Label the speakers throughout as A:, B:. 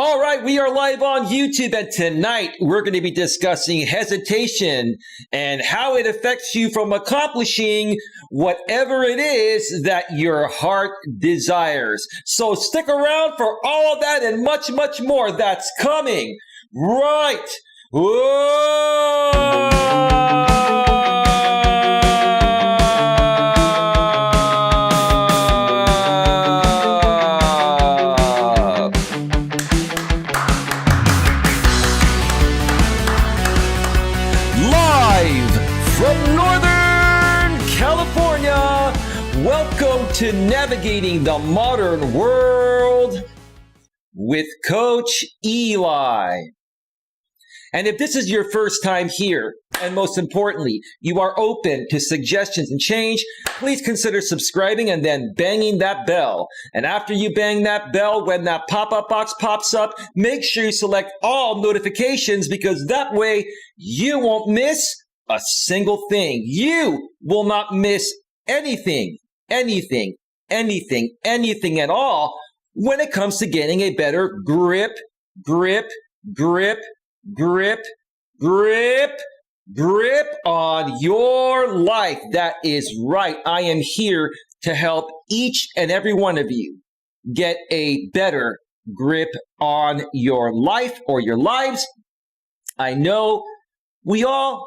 A: All right, we are live on YouTube, and tonight we're going to be discussing hesitation and how it affects you from accomplishing whatever it is that your heart desires. So stick around for all of that and much, much more that's coming right. Whoa! Welcome to Navigating the Modern World with Coach Eli. And if this is your first time here, and most importantly, you are open to suggestions and change, please consider subscribing and then banging that bell. And after you bang that bell, when that pop-up box pops up, make sure you select all notifications, because that way you won't miss a single thing. You will not miss anything at all when it comes to getting a better grip on your life. That is right. I am here to help each and every one of you get a better grip on your life or your lives. I know we all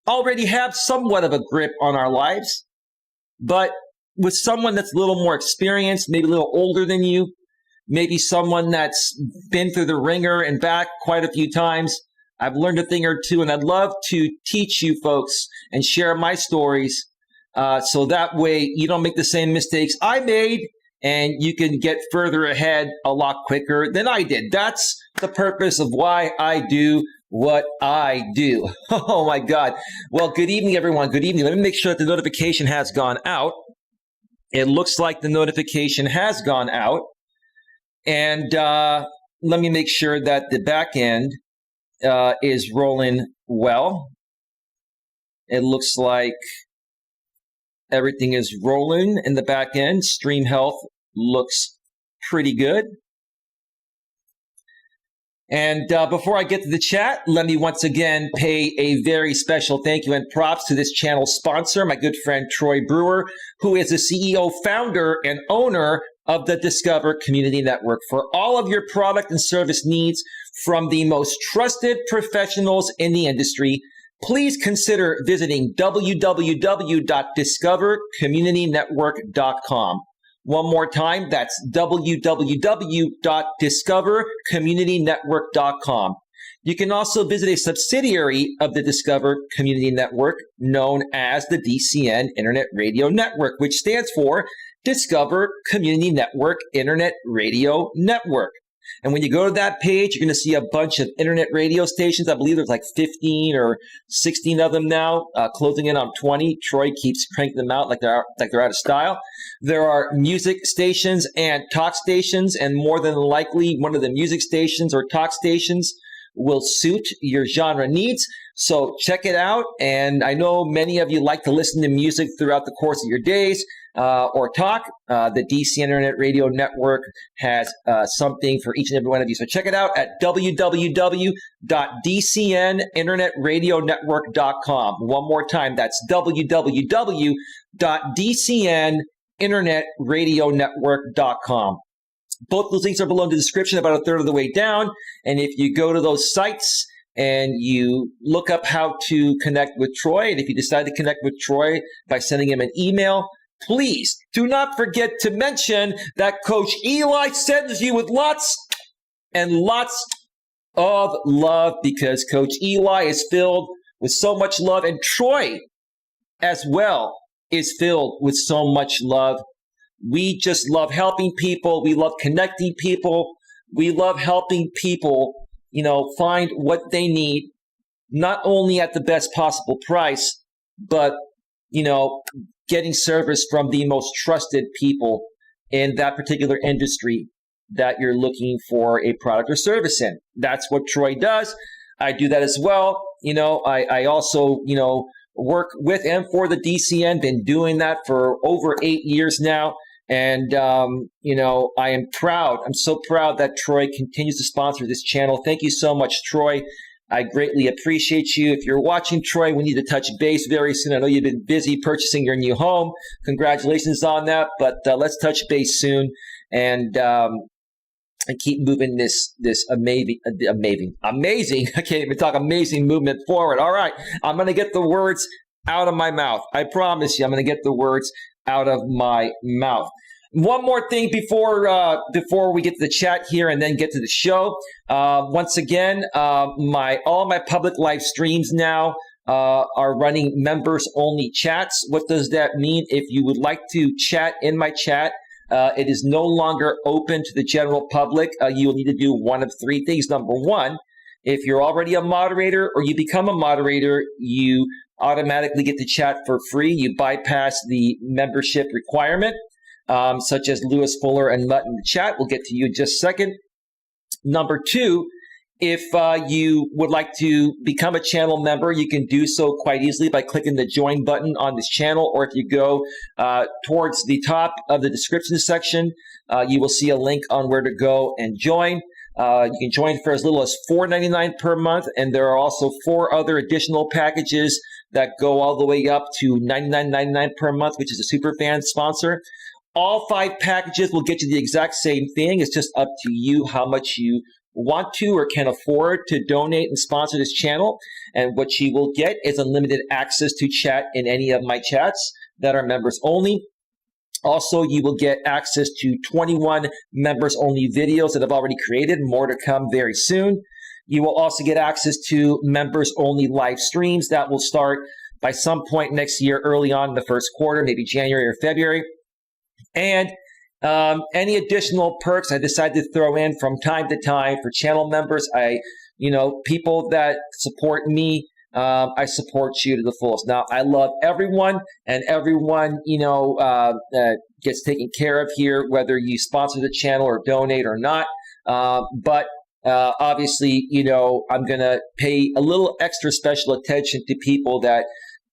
A: already have somewhat of a grip on our lives, but with someone that's a little more experienced, maybe a little older than you, maybe someone that's been through the ringer and back quite a few times, I've learned a thing or two, and I'd love to teach you folks and share my stories so that way you don't make the same mistakes I made and you can get further ahead a lot quicker than I did. That's the purpose of why I do what I do. Oh my God. Well, good evening, everyone. Good evening. Let me make sure that the notification has gone out. It looks like the notification has gone out. And let me make sure that the back end is rolling well. It looks like everything is rolling in the back end. Stream health looks pretty good. And before I get to the chat, let me once again pay a very special thank you and props to this channel sponsor, my good friend Troy Brewer, who is the CEO, founder, and owner of the Discover Community Network. For all of your product and service needs from the most trusted professionals in the industry, please consider visiting www.discovercommunitynetwork.com. One more time, that's www.discovercommunitynetwork.com. You can also visit a subsidiary of the Discover Community Network known as the DCN Internet Radio Network, which stands for Discover Community Network Internet Radio Network. And when you go to that page, you're going to see a bunch of internet radio stations. I believe there's like 15 or 16 of them now, closing in on 20. Troy keeps cranking them out like they're out of style. There are music stations and talk stations, and more than likely, one of the music stations or talk stations will suit your genre needs. So check it out. And I know many of you like to listen to music throughout the course of your days or talk. The DC Internet Radio Network has something for each and every one of you. So check it out at www.dcninternetradionetwork.com. One more time, that's www.dcninternetradionetwork.com. Both those links are below in the description, about a third of the way down. And if you go to those sites and you look up how to connect with Troy, and if you decide to connect with Troy by sending him an email, please do not forget to mention that Coach Eli sends you with lots and lots of love, because Coach Eli is filled with so much love, and Troy as well is filled with so much love. We just love helping people. We love connecting people. We love helping people, find what they need, not only at the best possible price, but, getting service from the most trusted people in that particular industry that you're looking for a product or service in. That's what Troy does. I do that as well. I also, work with and for the DCN, been doing that for over 8 years now. And, I am proud. I'm so proud that Troy continues to sponsor this channel. Thank you so much, Troy. I greatly appreciate you. If you're watching, Troy, we need to touch base very soon. I know you've been busy purchasing your new home. Congratulations on that. But let's touch base soon and keep moving this amazing. I can't even talk amazing movement forward. All right, I'm going to get the words out of my mouth. I promise you, I'm going to get the words out of my mouth. One more thing before we get to the chat here and then get to the show. Once again, all my public live streams now are running members only chats. What does that mean? If you would like to chat in my chat, it is no longer open to the general public. You will need to do one of three things. Number one, if you're already a moderator or you become a moderator, you automatically get to chat for free. You bypass the membership requirement. Such as Lewis Fuller and Mutt in the chat. We'll get to you in just a second. Number two, if you would like to become a channel member, you can do so quite easily by clicking the join button on this channel, or if you go towards the top of the description section, you will see a link on where to go and join. You can join for as little as $4.99 per month, and there are also 4 other additional packages that go all the way up to $99.99 per month, which is a superfan sponsor. All 5 packages will get you the exact same thing. It's just up to you how much you want to or can afford to donate and sponsor this channel. And what you will get is unlimited access to chat in any of my chats that are members only. Also, you will get access to 21 members only videos that I've already created. More to come very soon. You will also get access to members only live streams that will start by some point next year, early on in the first quarter, maybe January or February. And any additional perks I decide to throw in from time to time for channel members. People that support me, I support you to the fullest. Now, I love everyone, and everyone, gets taken care of here, whether you sponsor the channel or donate or not. But obviously, I'm going to pay a little extra special attention to people that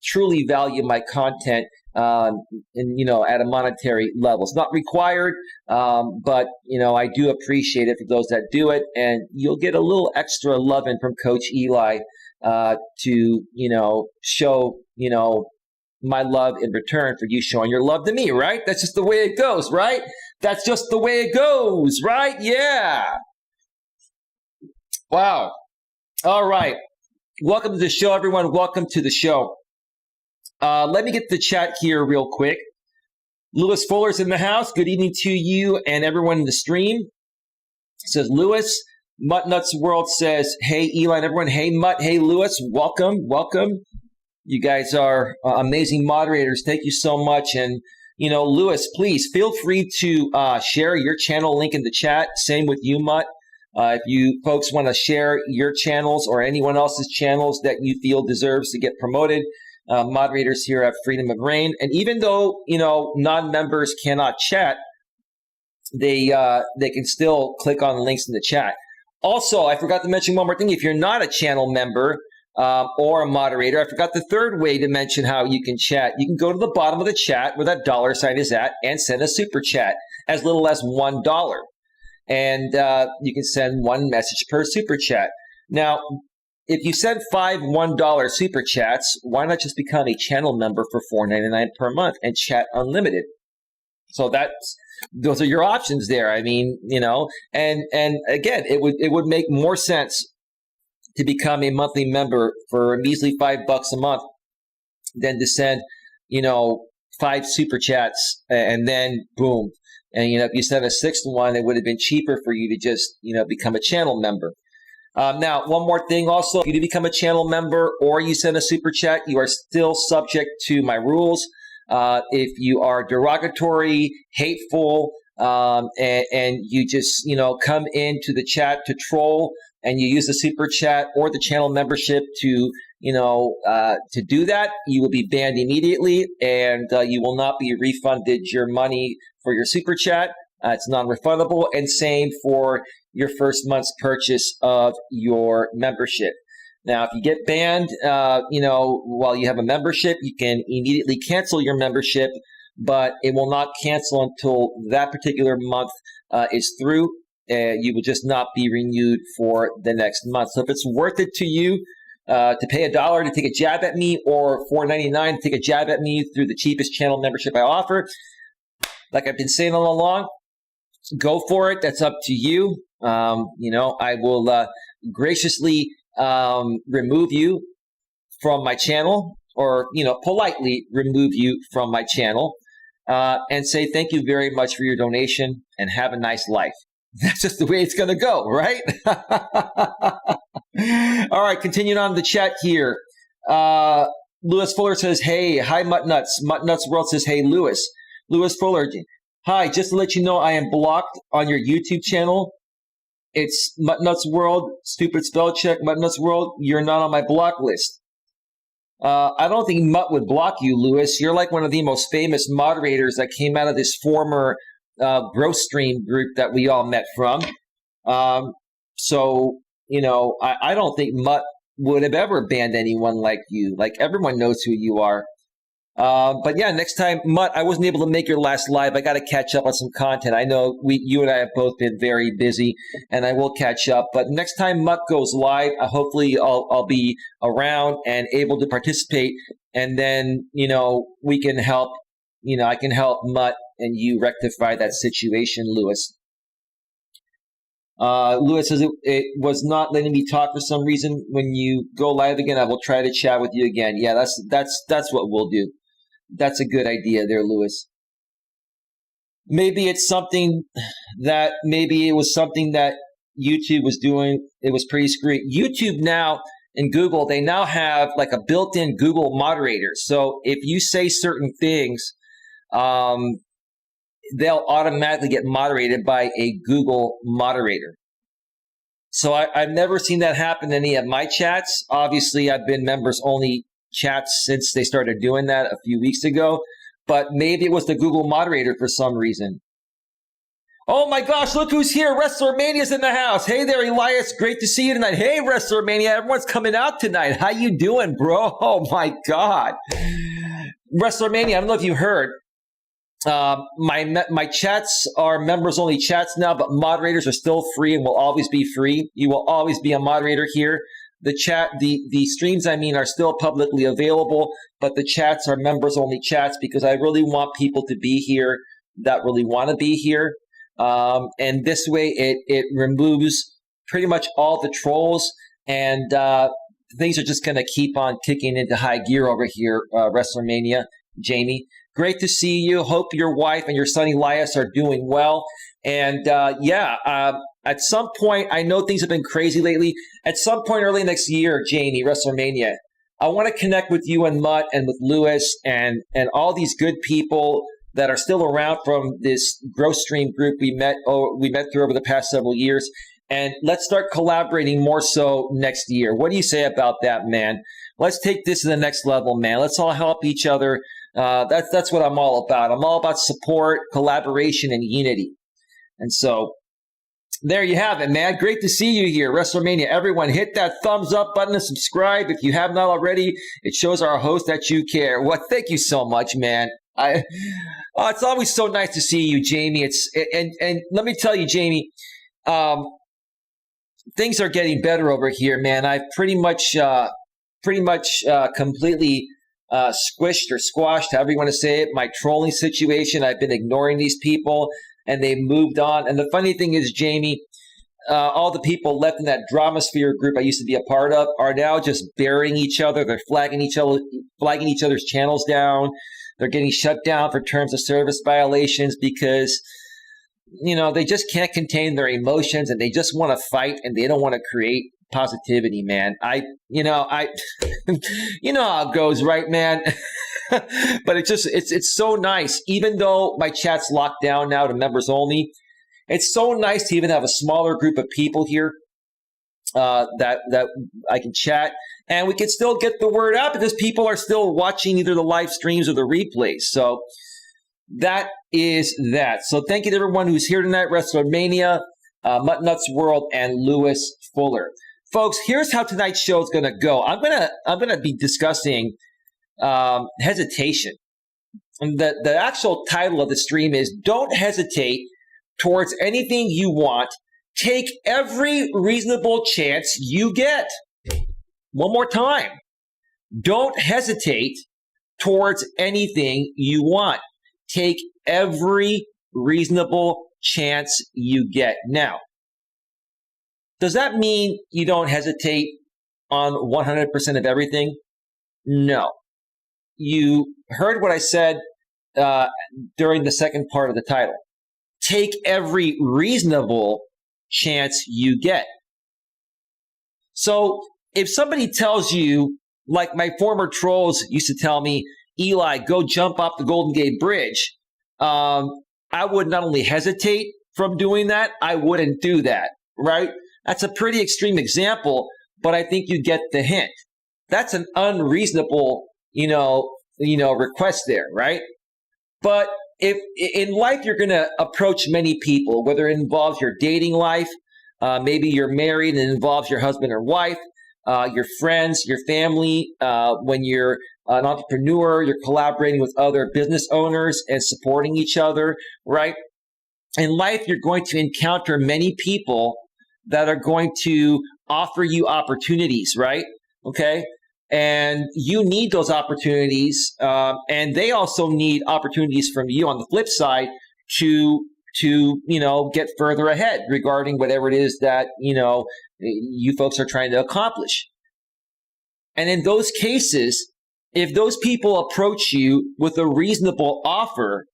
A: truly value my content. At a monetary level. It's not required, but, I do appreciate it for those that do it. And you'll get a little extra loving from Coach Eli to, show, my love in return for you showing your love to me, right? That's just the way it goes, right? That's just the way it goes, right? Yeah. Wow. All right. Welcome to the show, everyone. Welcome to the show. Let me get the chat here real quick. Lewis Fuller's in the house. Good evening to you and everyone in the stream. It says Lewis. Mutt Nuts World says, hey, Eli and everyone. Hey, Mutt. Hey, Lewis. Welcome. Welcome. You guys are amazing moderators. Thank you so much. And, Lewis, please feel free to share your channel link in the chat. Same with you, Mutt. If you folks want to share your channels or anyone else's channels that you feel deserves to get promoted, moderators here have freedom of reign. And even though, non-members cannot chat, they can still click on links in the chat. Also, I forgot to mention one more thing. If you're not a channel member or a moderator, I forgot the third way to mention how you can chat. You can go to the bottom of the chat where that dollar sign is at and send a super chat as little as $1. And you can send one message per super chat. Now, if you send 5 $1 super chats, why not just become a channel member for $4.99 per month and chat unlimited? So those are your options there. I mean, and again, it would make more sense to become a monthly member for a measly $5 a month than to send, 5 super chats and then boom. And, if you sent a 6th one, it would have been cheaper for you to just, become a channel member. Now, one more thing also, if you do become a channel member or you send a super chat, you are still subject to my rules. If you are derogatory, hateful, and you just, come into the chat to troll and you use the super chat or the channel membership to do that, you will be banned immediately and you will not be refunded your money for your super chat. It's non-refundable, and same for your first month's purchase of your membership. Now, if you get banned, while you have a membership, you can immediately cancel your membership but it will not cancel until that particular month is through. You will just not be renewed for the next month. So if it's worth it to you to pay $1 to take a jab at me, or $4.99 to take a jab at me through the cheapest channel membership I offer, like I've been saying all along, go for it. That's up to you. I will graciously remove you from my channel, or politely remove you from my channel, and say thank you very much for your donation and have a nice life. That's just the way it's going to go, right? All right, continuing on the chat here. Lewis Fuller says, hey, hi, Mutt Nuts. Mutt Nuts World says, hey, Lewis. Lewis Fuller, hi, just to let you know, I am blocked on your YouTube channel. It's Mutt Nuts World, stupid spell check, Mutt Nuts World. You're not on my block list. I don't think Mutt would block you, Lewis. You're like one of the most famous moderators that came out of this former growth stream group that we all met from. So, I don't think Mutt would have ever banned anyone like you. Like, everyone knows who you are. But yeah, next time, Mutt, I wasn't able to make your last live. I got to catch up on some content. I know you and I have both been very busy, and I will catch up. But next time Mutt goes live, hopefully I'll be around and able to participate. And then, we can help, I can help Mutt and you rectify that situation, Lewis. Lewis says it was not letting me talk for some reason. When you go live again, I will try to chat with you again. Yeah, that's what we'll do. That's a good idea there, Lewis. Maybe it was something that YouTube was doing. It was pretty screwy. YouTube now and Google, they now have like a built-in Google moderator. So if you say certain things, they'll automatically get moderated by a Google moderator. So I've never seen that happen in any of my chats. Obviously, I've been members only chats since they started doing that a few weeks ago, but maybe it was the Google moderator for some reason. Oh my gosh, look who's here. WrestleMania's in the house. Hey there, Elias. Great to see you tonight. Hey, WrestleMania. Everyone's coming out tonight. How you doing, bro? Oh my God. WrestleMania, I don't know if you heard. My chats are members only chats now, but moderators are still free and will always be free. You will always be a moderator here. The streams, are still publicly available, but the chats are members only chats because I really want people to be here that really want to be here. And this way it removes pretty much all the trolls, and things are just going to keep on kicking into high gear over here, WrestleMania. Jamie, great to see you. Hope your wife and your son Elias are doing well. And at some point, I know things have been crazy lately. At some point early next year, Jamie, WrestleMania, I want to connect with you and Mutt and with Lewis and all these good people that are still around from this growth stream group we met through over the past several years. And let's start collaborating more so next year. What do you say about that, man? Let's take this to the next level, man. Let's all help each other. That's what I'm all about. I'm all about support, collaboration, and unity. And so there you have it, man. Great to see you here, WrestleMania. Everyone, hit that thumbs up button and subscribe if you have not already. It shows our host that you care. Well, thank you so much, man. It's always so nice to see you, Jamie. And let me tell you, Jamie, things are getting better over here, man. I've pretty much completely squished or squashed, however you want to say it, my trolling situation. I've been ignoring these people, and they've moved on. And the funny thing is, Jamie, all the people left in that Dramasphere group I used to be a part of are now just burying each other. They're flagging each other's channels down. They're getting shut down for terms of service violations because, they just can't contain their emotions, and they just want to fight, and they don't want to create positivity, man. You know how it goes, right, man? But it's so nice. Even though my chat's locked down now to members only, it's so nice to even have a smaller group of people here that I can chat, and we can still get the word out because people are still watching either the live streams or the replays. So that is that. So thank you to everyone who's here tonight, WrestleMania, Mutt Nuts World, and Lewis Fuller. Folks, here's how tonight's show is going to go. I'm gonna be discussing hesitation. And the actual title of the stream is Don't Hesitate Towards Anything You Want. Take every reasonable chance you get. One more time. Don't hesitate towards anything you want. Take every reasonable chance you get. Now, does that mean you don't hesitate on 100% of everything? No. You heard what I said during the second part of the title. Take every reasonable chance you get. So if somebody tells you, like my former trolls used to tell me, Eli, go jump off the Golden Gate Bridge, I would not only hesitate from doing that, I wouldn't do that, right? That's a pretty extreme example, but I think you get the hint. That's an unreasonable, request there, right? But if in life you're going to approach many people, whether it involves your dating life, maybe you're married and it involves your husband or wife, your friends, your family, when you're an entrepreneur, you're collaborating with other business owners and supporting each other, right? In life, you're going to encounter many people that are going to offer you opportunities, right? Okay. And you need those opportunities. And they also need opportunities from you on the flip side to get further ahead regarding whatever it is that, you folks are trying to accomplish. And in those cases, if those people approach you with a reasonable offer,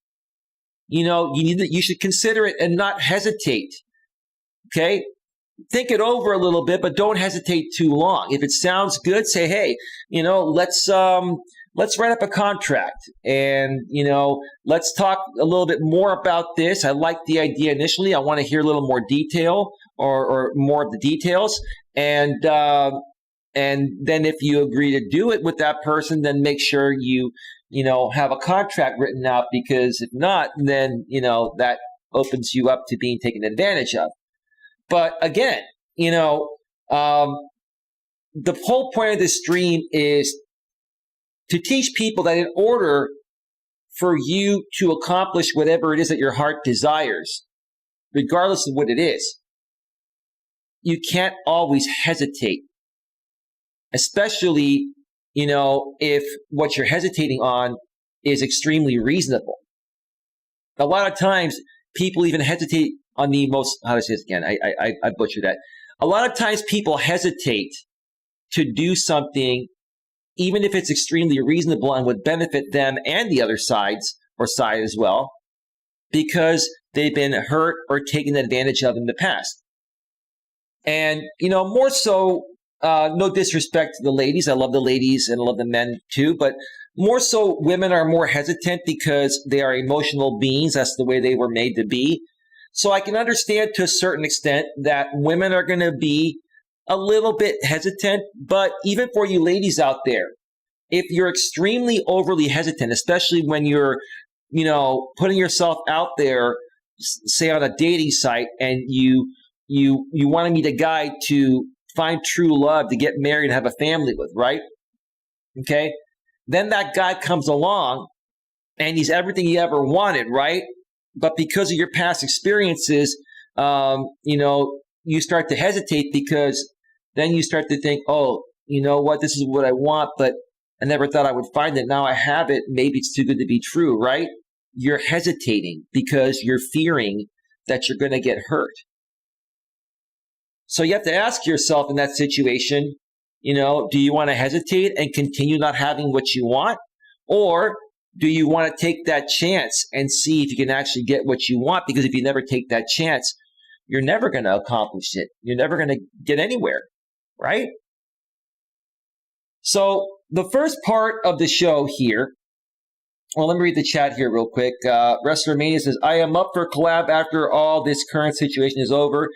A: you should consider it and not hesitate. Okay? Think it over a little bit, but don't hesitate too long. If it sounds good, say, hey, let's write up a contract and, let's talk a little bit more about this. I like the idea initially. I want to hear a little more detail or more of the details. And then if you agree to do it with that person, then make sure you have a contract written out, because if not, then, that opens you up to being taken advantage of. But again, the whole point of this stream is to teach people that in order for you to accomplish whatever it is that your heart desires, regardless of what it is, you can't always hesitate, especially, if what you're hesitating on is extremely reasonable. A lot of times people even hesitate on the most, how to say this again? I butchered that. A lot of times people hesitate to do something, even if it's extremely reasonable and would benefit them and the other side as well, because they've been hurt or taken advantage of in the past. And, more so, no disrespect to the ladies. I love the ladies and I love the men too, but more so women are more hesitant because they are emotional beings. That's the way they were made to be. So I can understand to a certain extent that women are going to be a little bit hesitant, but even for you ladies out there, if you're extremely overly hesitant, especially when you're, putting yourself out there, say on a dating site, and you want to meet a guy to find true love, to get married and have a family with, right? Okay. Then that guy comes along and he's everything you ever wanted, right? But because of your past experiences, you start to hesitate, because then you start to think, oh, you know what, this is what I want, but I never thought I would find it. Now I have it. Maybe it's too good to be true, right? You're hesitating because you're fearing that you're going to get hurt. So you have to ask yourself in that situation, do you want to hesitate and continue not having what you want? Or do you want to take that chance and see if you can actually get what you want? Because if you never take that chance, you're never going to accomplish it. You're never going to get anywhere, right? So the first part of the show here, well, let me read the chat here real quick. Wrestler Mania says, I am up for collab after all this current situation is over.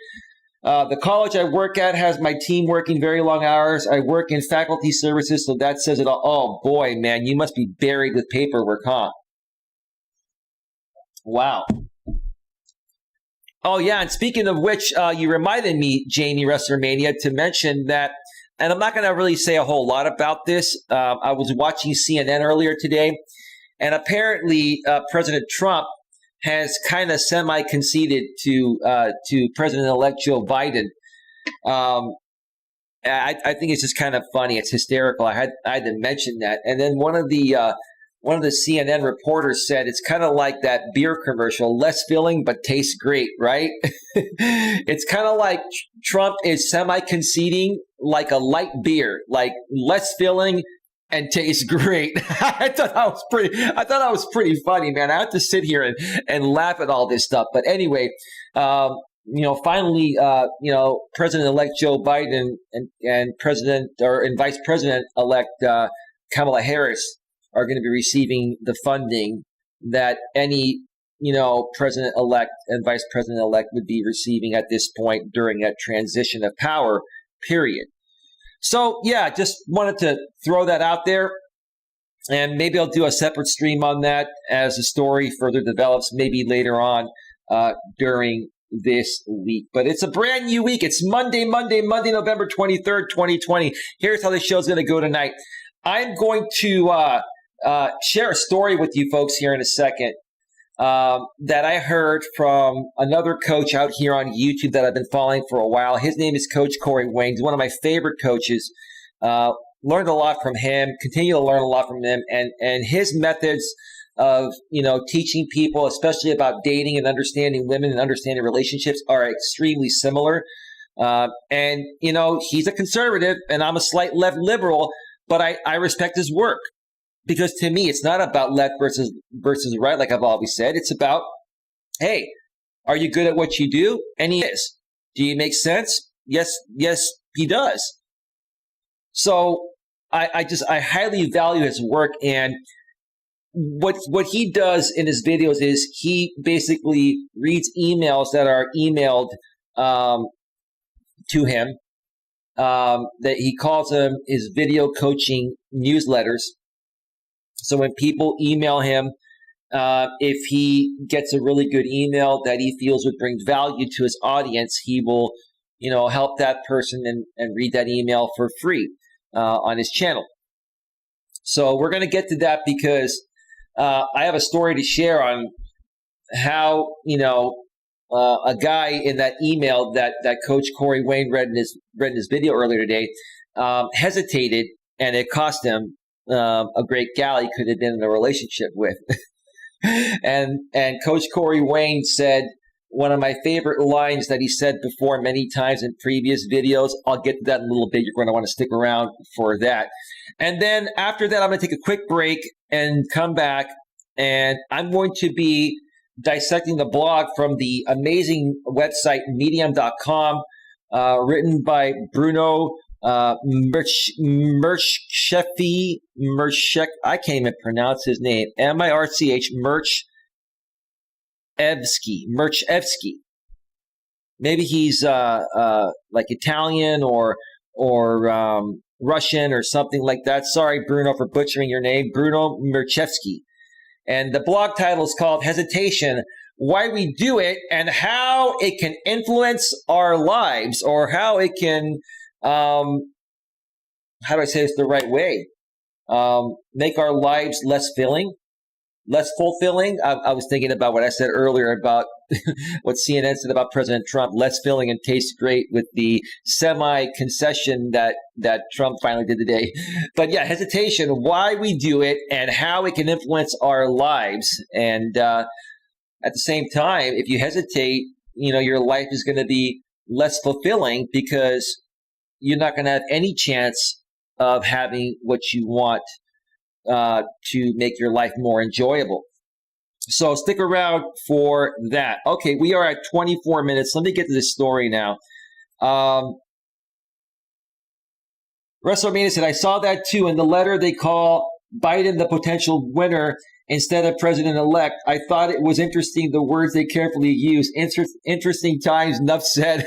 A: The college I work at has my team working very long hours. I work in faculty services, so that says it all. Oh, boy, man, you must be buried with paperwork, huh? Wow. Oh, yeah, and speaking of which, you reminded me, Jamie WrestleMania, to mention that, and I'm not going to really say a whole lot about this. I was watching CNN earlier today, And apparently, President Trump has kind of semi-conceded to President-elect Joe Biden. I think it's just kind of funny. It's hysterical. I had to mention that. And then one of the CNN reporters said it's kind of like that beer commercial, less filling but tastes great, right? It's kind of like Trump is semi-conceding like a light beer, like less filling and tastes great. I thought that was pretty funny, man. I have to sit here and laugh at all this stuff. But anyway, finally, President-elect Joe Biden and Vice President-elect Kamala Harris are going to be receiving the funding that any, President-elect and Vice President-elect would be receiving at this point during that transition of power period. So, yeah, just wanted to throw that out there. And maybe I'll do a separate stream on that as the story further develops, maybe later on during this week. But it's a brand new week. It's Monday, November 23rd, 2020. Here's how the show's going to go tonight. I'm going to share a story with you folks here in a second that I heard from another coach out here on YouTube that I've been following for a while. His name is Coach Corey Wayne. He's one of my favorite coaches. Learned a lot from him, continue to learn a lot from him, and his methods of, teaching people, especially about dating and understanding women and understanding relationships, are extremely similar. And he's a conservative and I'm a slight left liberal, but I respect his work. Because to me, it's not about left versus right, like I've always said. It's about, hey, are you good at what you do? And he is. Do you make sense? Yes, he does. So I highly value his work. And what he does in his videos is he basically reads emails that are emailed to him, that he calls them his video coaching newsletters. So when people email him, if he gets a really good email that he feels would bring value to his audience, he will, help that person and read that email for free on his channel. So we're going to get to that because I have a story to share on how, a guy in that email that Coach Corey Wayne read in his video earlier today hesitated, and it cost him a great gal he could have been in a relationship with. and Coach Corey Wayne said one of my favorite lines that he said before many times in previous videos. I'll get to that in a little bit. You're going to want to stick around for that. And then after that, I'm going to take a quick break and come back, and I'm going to be dissecting the blog from the amazing website medium.com, written by Bruno Merchevsky. I can't even pronounce his name. Merchevsky. Maybe he's like Italian or Russian or something like that. Sorry, Bruno, for butchering your name. Bruno Merchevsky. And the blog title is called Hesitation: Why We Do It and How It Can Influence Our Lives, or how it can how do I say this the right way? Make our lives less fulfilling. I was thinking about what I said earlier about what CNN said about President Trump, less filling and tastes great, with the semi-concession that Trump finally did today. But yeah, hesitation, why we do it and how it can influence our lives. And at the same time, if you hesitate, your life is going to be less fulfilling because you're not going to have any chance of having what you want to make your life more enjoyable. So stick around for that. Okay, we are at 24 minutes. Let me get to this story now. WrestleMania said, I saw that too. In the letter, they call Biden the potential winner instead of president-elect. I thought it was interesting, the words they carefully use. Interesting times, enough said.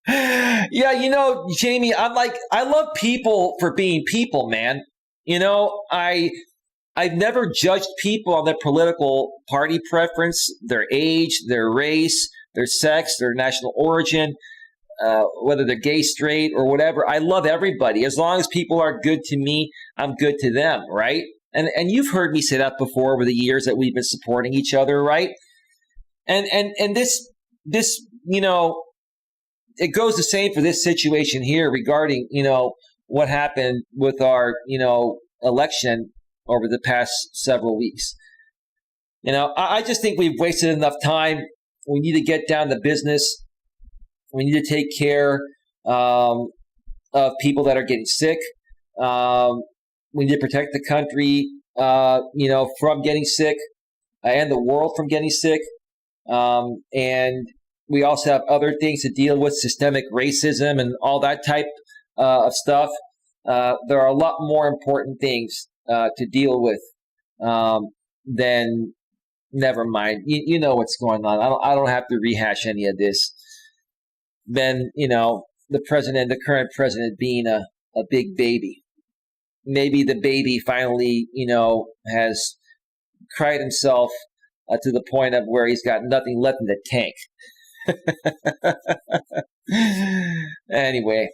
A: Yeah, Jamie, I love people for being people, man. I've never judged people on their political party preference, their age, their race, their sex, their national origin, whether they're gay, straight, or whatever. I love everybody. As long as people are good to me, I'm good to them, right? And you've heard me say that before over the years that we've been supporting each other, right? And this, it goes the same for this situation here regarding, what happened with our, election over the past several weeks. I just think we've wasted enough time. We need to get down to business. We need to take care of people that are getting sick. We need to protect the country, from getting sick and the world from getting sick. And we also have other things to deal with, systemic racism and all that type of stuff. There are a lot more important things to deal with than, never mind. You know what's going on. I don't have to rehash any of this. Then, the current president being a big baby. Maybe the baby finally, has cried himself to the point of where he's got nothing left in the tank. Anyway,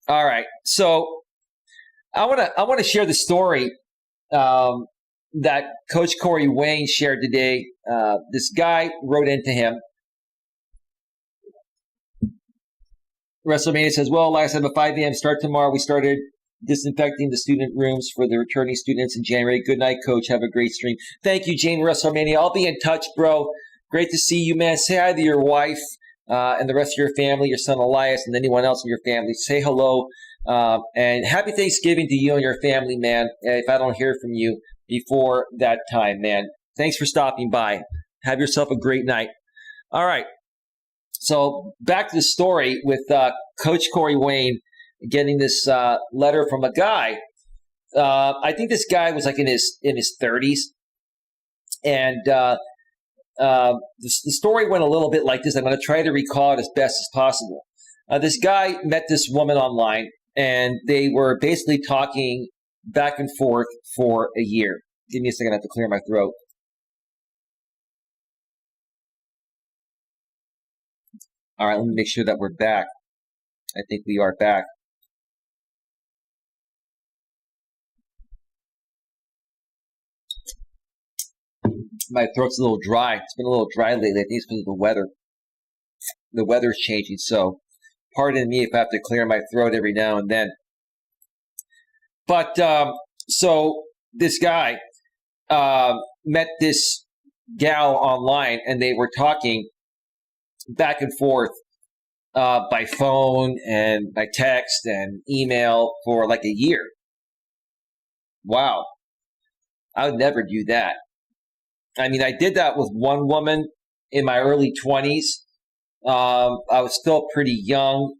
A: all right. So I want to share the story that Coach Corey Wayne shared today. This guy wrote into him. WrestleMania says, well, Elias, I have a 5 a.m. start tomorrow. We started disinfecting the student rooms for the returning students in January. Good night, Coach. Have a great stream. Thank you, Jane WrestleMania. I'll be in touch, bro. Great to see you, man. Say hi to your wife and the rest of your family, your son Elias, and anyone else in your family. Say hello. And happy Thanksgiving to you and your family, man, if I don't hear from you before that time, man. Thanks for stopping by. Have yourself a great night. All right. So back to the story with Coach Corey Wayne getting this letter from a guy. I think this guy was like in his 30s. And the story went a little bit like this. I'm going to try to recall it as best as possible. This guy met this woman online, and they were basically talking back and forth for a year. Give me a second. I have to clear my throat. All right, let me make sure that we're back. I think we are back. My throat's a little dry. It's been a little dry lately. I think it's because of the weather. The weather's changing, so pardon me if I have to clear my throat every now and then. But so this guy met this gal online, and they were talking back and forth by phone and by text and email for like a year. Wow. I would never do that. I mean, I did that with one woman in my early 20s. I was still pretty young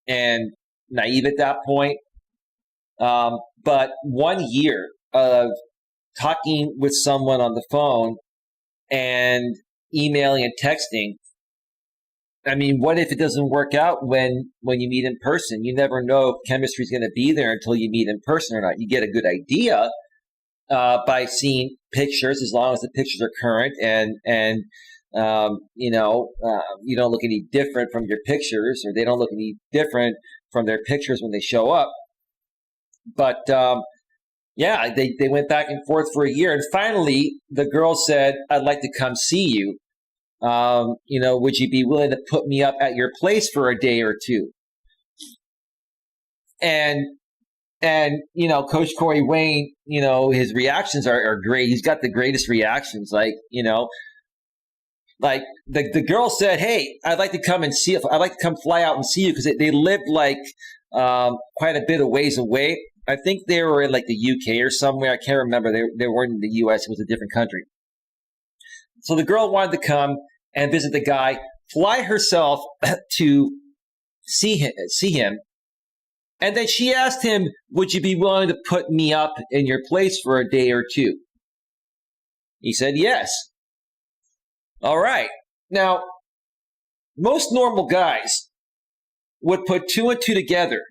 A: and naive at that point. But 1 year of talking with someone on the phone and emailing and texting, I mean, what if it doesn't work out when you meet in person? You never know if chemistry is going to be there until you meet in person or not. You get a good idea by seeing pictures, as long as the pictures are current and you don't look any different from your pictures, or they don't look any different from their pictures when they show up. But yeah, they went back and forth for a year, and finally the girl said, "I'd like to come see you. Would you be willing to put me up at your place for a day or two?" And Coach Corey Wayne, his reactions are great. He's got the greatest reactions. Like the girl said, "Hey, I'd like to come and see. I'd like to come fly out and see you," because they lived like quite a bit of ways away. I think they were in like the UK or somewhere. I can't remember. They weren't in the US. It was a different country. So the girl wanted to come and visit the guy, fly herself to see him. And then she asked him, "Would you be willing to put me up in your place for a day or two?" He said, "Yes." All right. Now, most normal guys would put two and two together.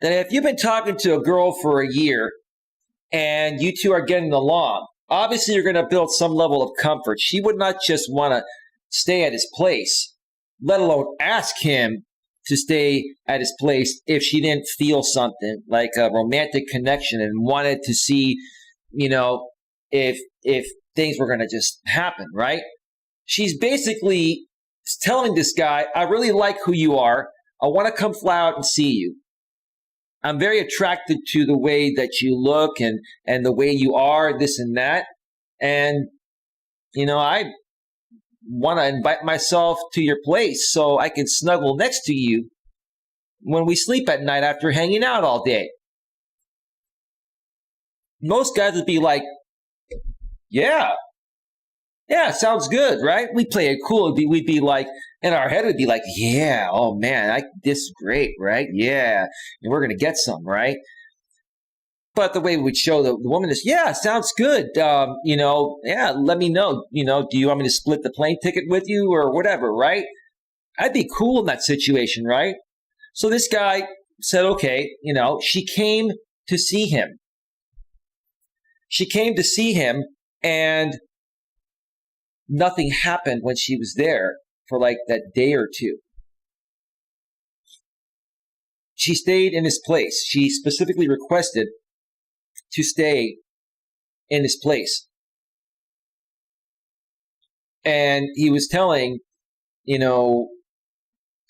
A: That if you've been talking to a girl for a year and you two are getting along, obviously you're going to build some level of comfort. She would not just want to stay at his place, let alone ask him to stay at his place if she didn't feel something like a romantic connection and wanted to see if things were going to just happen, right? She's basically telling this guy, I really like who you are. I want to come fly out and see you. I'm very attracted to the way that you look and the way you are, this and that. And, I want to invite myself to your place so I can snuggle next to you when we sleep at night after hanging out all day. Most guys would be like, yeah, sounds good, right? We play it cool. We'd be like, in our head, we'd be like, yeah, oh man, this is great, right? Yeah, and we're going to get some, right? But the way we'd show the woman is, yeah, sounds good. Yeah, let me know. Do you want me to split the plane ticket with you or whatever, right? I'd be cool in that situation, right? So this guy said, okay, she came to see him. And nothing happened when she was there for like that day or two. She stayed in his place. She specifically requested to stay in his place. And he was telling,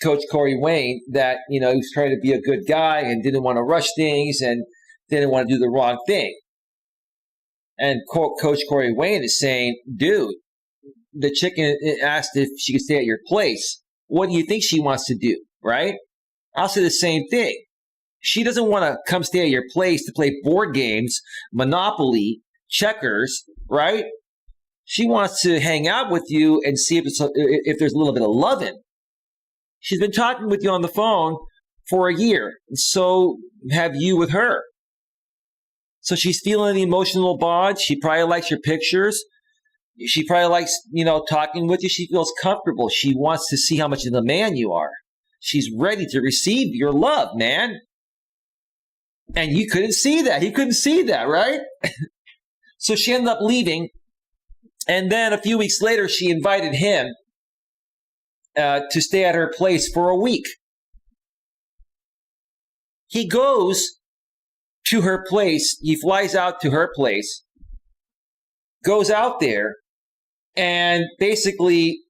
A: Coach Corey Wayne that, he was trying to be a good guy and didn't want to rush things and didn't want to do the wrong thing. And Coach Corey Wayne is saying, dude, the chicken asked if she could stay at your place. What do you think she wants to do, right? I'll say the same thing. She doesn't want to come stay at your place to play board games, Monopoly, checkers, right? She wants to hang out with you and see if there's a little bit of loving. She's been talking with you on the phone for a year, and so have you with her. So she's feeling the emotional bond. She probably likes your pictures. She probably likes, talking with you. She feels comfortable. She wants to see how much of a man you are. She's ready to receive your love, man. And you couldn't see that. He couldn't see that, right? So she ended up leaving. And then a few weeks later, she invited him to stay at her place for a week. He goes to her place. He flies out to her place, goes out there, and basically,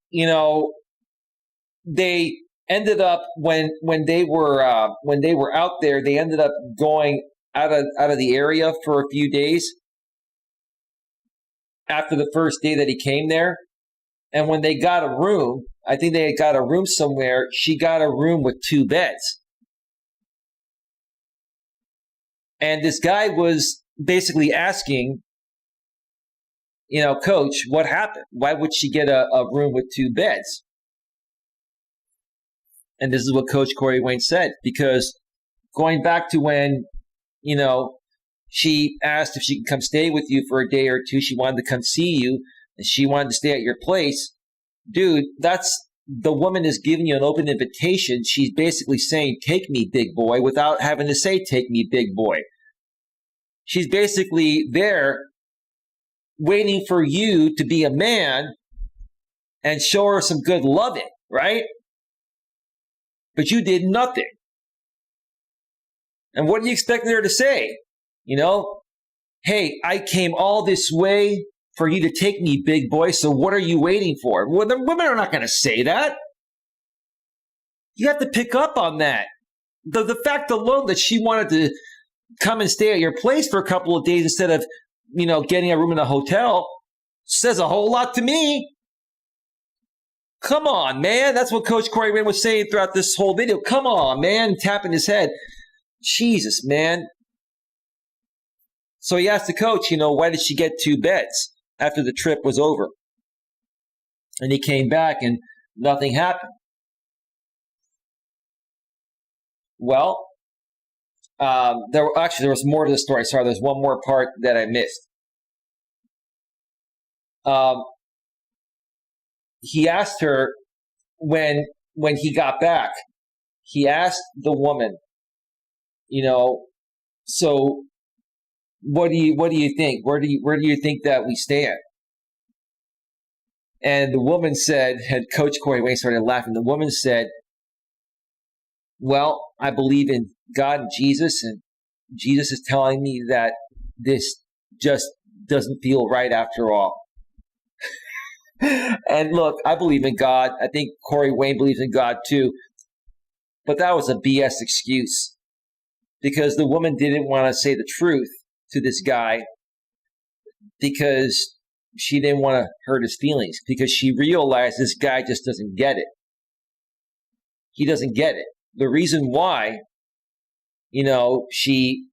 A: they ended up when they were out there, they ended up going out of the area for a few days after the first day that he came there. And when they got a room, I think they got a room somewhere. She got a room with 2 beds. And this guy was basically asking, Coach, what happened? Why would she get a room with 2 beds? And this is what Coach Corey Wayne said, because going back to when, she asked if she could come stay with you for a day or two, she wanted to come see you, and she wanted to stay at your place. Dude, the woman is giving you an open invitation. She's basically saying, take me, big boy, without having to say, take me, big boy. She's basically there waiting for you to be a man and show her some good loving, right? But you did nothing. And what do you expect her to say? Hey, I came all this way for you to take me, big boy, so what are you waiting for? Well, the women are not going to say that. You have to pick up on that. The fact alone that she wanted to come and stay at your place for a couple of days instead of, getting a room in a hotel says a whole lot to me. Come on, man. That's what Coach Corey Wayne was saying throughout this whole video. Come on, man. Tapping his head. Jesus, man. So he asked the coach, why did she get 2 beds after the trip was over? And he came back and nothing happened. Well, there was more to the story. Sorry, there's one more part that I missed. He asked her when he got back, he asked the woman, so what do you think? Where do you think that we stand? And the woman said, and Coach Corey Wayne started laughing. The woman said, well, I believe in God and Jesus is telling me that this just doesn't feel right after all. And look, I believe in God. I think Corey Wayne believes in God too. But that was a BS excuse because the woman didn't want to say the truth to this guy because she didn't want to hurt his feelings, because she realized this guy just doesn't get it. He doesn't get it. The reason why, she,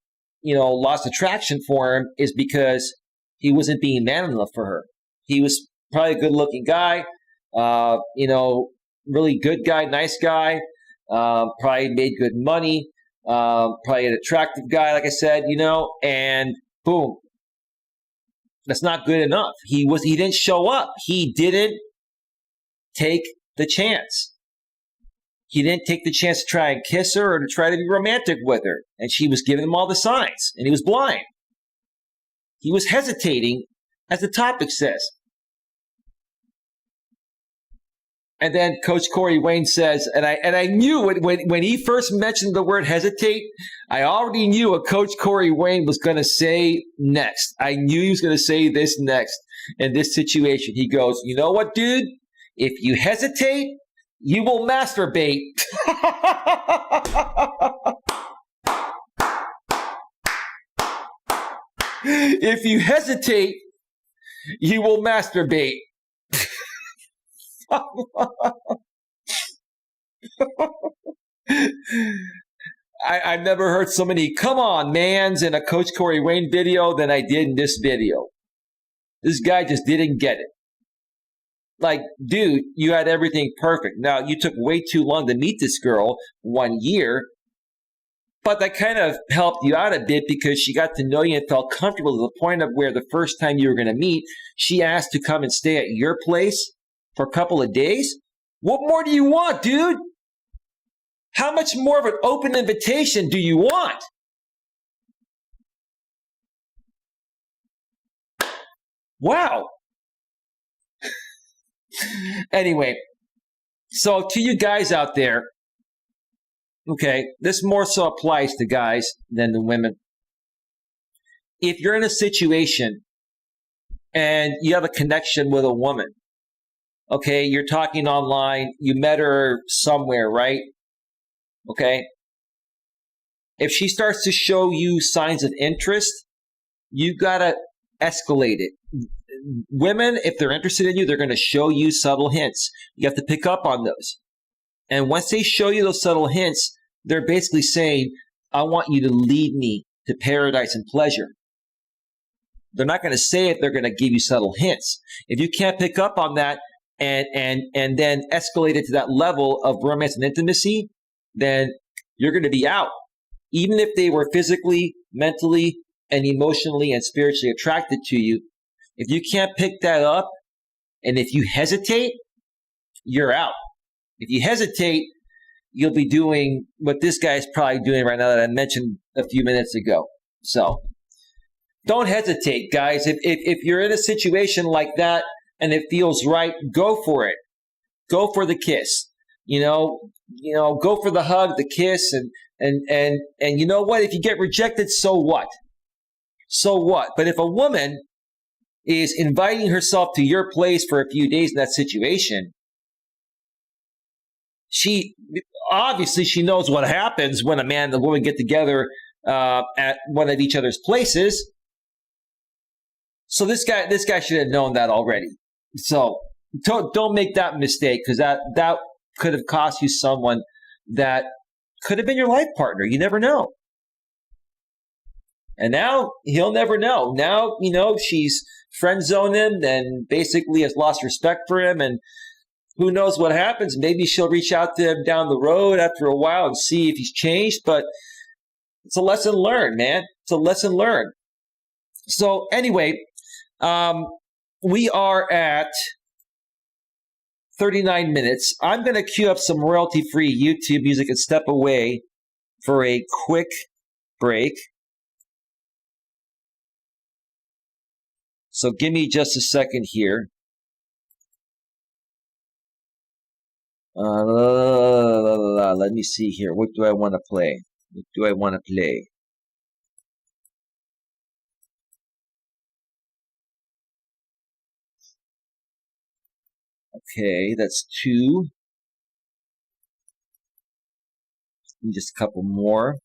A: lost attraction for him is because he wasn't being man enough for her. He was probably a good-looking guy, really good guy, nice guy, probably made good money, probably an attractive guy, like I said, and boom. That's not good enough. He didn't show up. He didn't take the chance. He didn't take the chance to try and kiss her or to try to be romantic with her. And she was giving him all the signs, and he was blind. He was hesitating, as the topic says. And then Coach Corey Wayne says, and I knew it when he first mentioned the word hesitate, I already knew what Coach Corey Wayne was going to say next. I knew he was going to say this next in this situation. He goes, you know what, dude? If you hesitate, you will masturbate. If you hesitate, you will masturbate. I've never heard so many come on mans in a Coach Corey Wayne video than I did in this video. This guy just didn't get it. Like, dude, you had everything perfect. Now, you took way too long to meet this girl, 1 year, but that kind of helped you out a bit because she got to know you and felt comfortable to the point of where the first time you were going to meet, she asked to come and stay at your place for a couple of days? What more do you want, dude? How much more of an open invitation do you want? Wow. Anyway, so to you guys out there, okay, this more so applies to guys than to women. If you're in a situation and you have a connection with a woman, okay, you're talking online, you met her somewhere, right? Okay. If she starts to show you signs of interest, you gotta escalate it. Women, if they're interested in you, they're going to show you subtle hints. You have to pick up on those. And once they show you those subtle hints, they're basically saying, I want you to lead me to paradise and pleasure. They're not going to say it. They're going to give you subtle hints. If you can't pick up on that and then escalate it to that level of romance and intimacy, then you're going to be out. Even if they were physically, mentally, and emotionally and spiritually attracted to you, if you can't pick that up, and if you hesitate, you're out. If you hesitate, you'll be doing what this guy is probably doing right now that I mentioned a few minutes ago. So don't hesitate, guys. If you're in a situation like that and it feels right, go for it. Go for the kiss. Go for the hug, the kiss, and you know what? If you get rejected, so what? So what? But if a woman is inviting herself to your place for a few days in that situation, she knows what happens when a man and a woman get together at one of each other's places. So this guy should have known that already. So don't make that mistake, because that could have cost you someone that could have been your life partner. You never know. And now he'll never know. Now, she's friend zoned him and basically has lost respect for him. And who knows what happens? Maybe she'll reach out to him down the road after a while and see if he's changed. But it's a lesson learned, man. It's a lesson learned. So anyway, we are at 39 minutes. I'm going to cue up some royalty-free YouTube music and step away for a quick break. So give me just a second here. Let me see here. What do I want to play? Okay, that's 2. And just a couple more.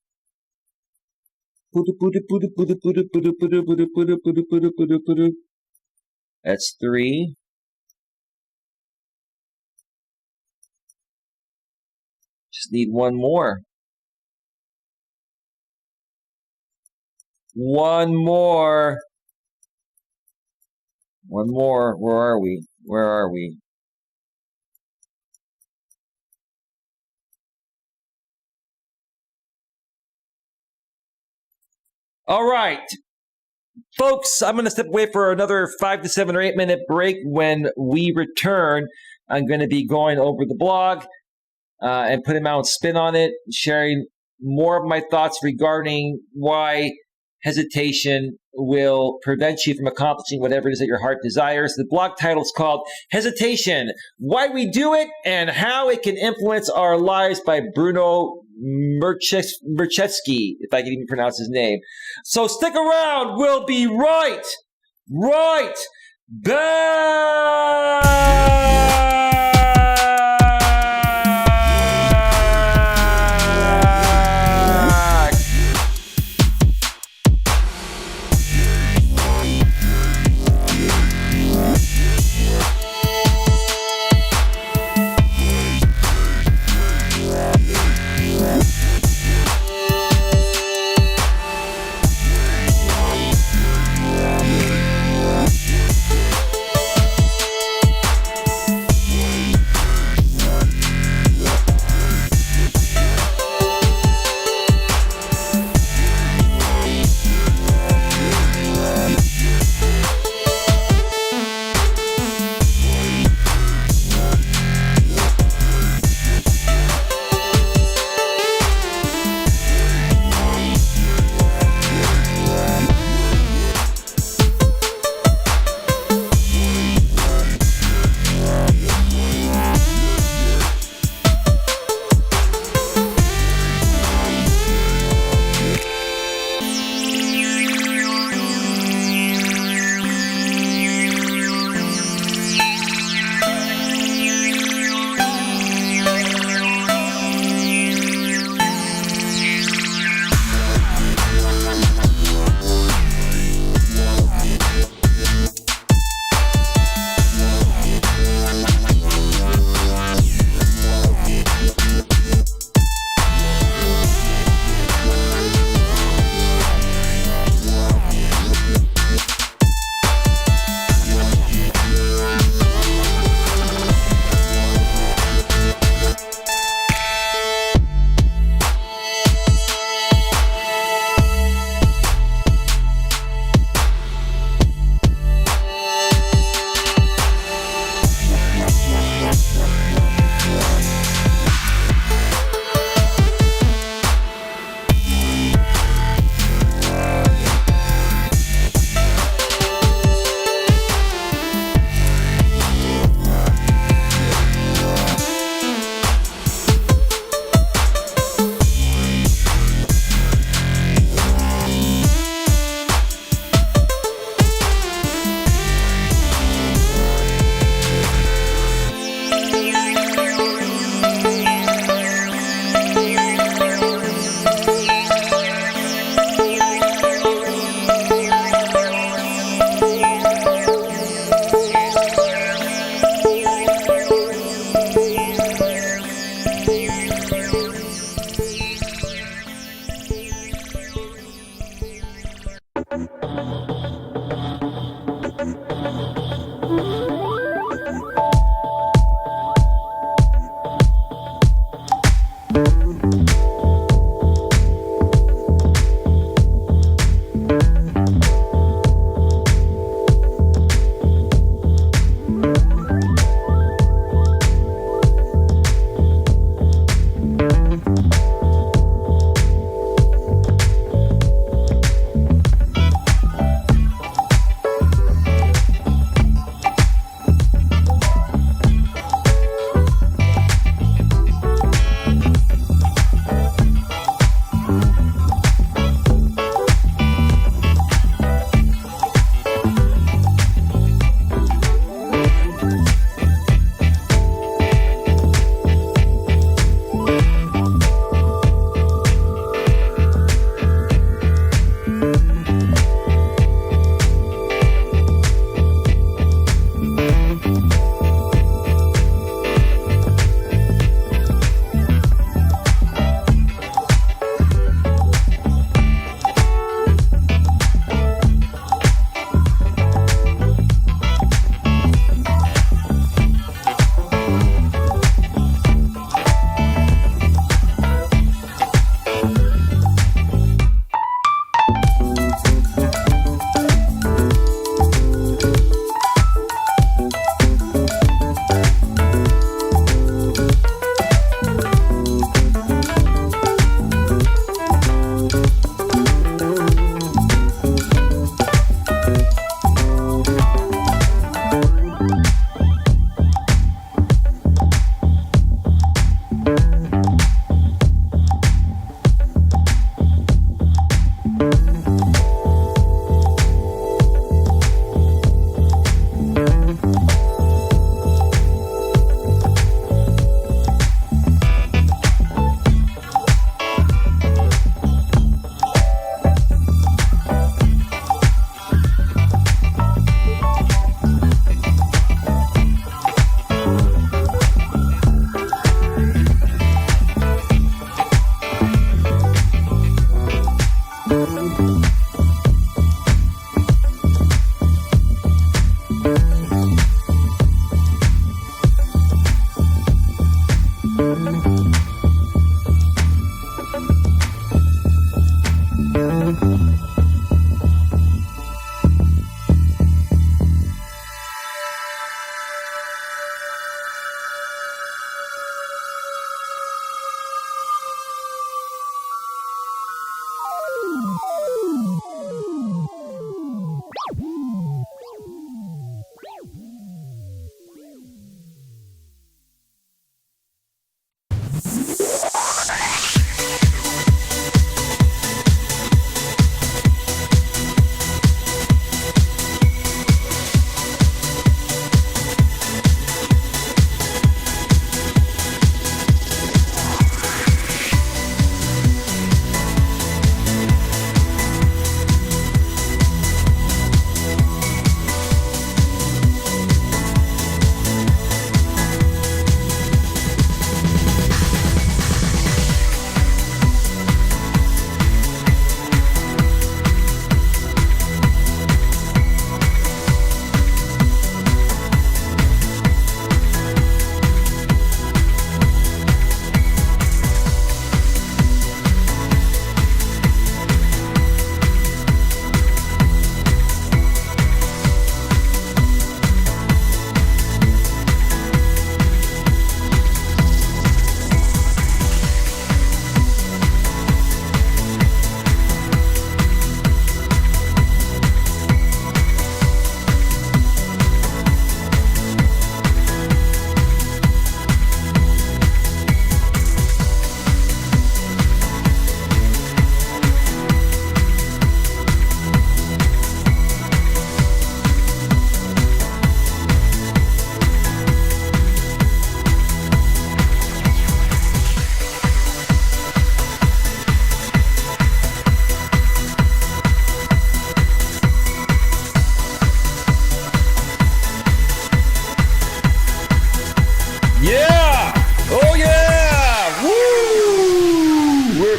A: That's 3. Just need one more. One more. One more. Where are we? Where are we? All right. Folks, I'm going to step away for another 5 to 7 or 8 minute break. When we return, I'm going to be going over the blog and putting my own spin on it, sharing more of my thoughts regarding why hesitation will prevent you from accomplishing whatever it is that your heart desires. The blog title is called Hesitation, Why We Do It and How It Can Influence Our Lives by Bruno Murchetsky, if I can even pronounce his name. So stick around. We'll be right back.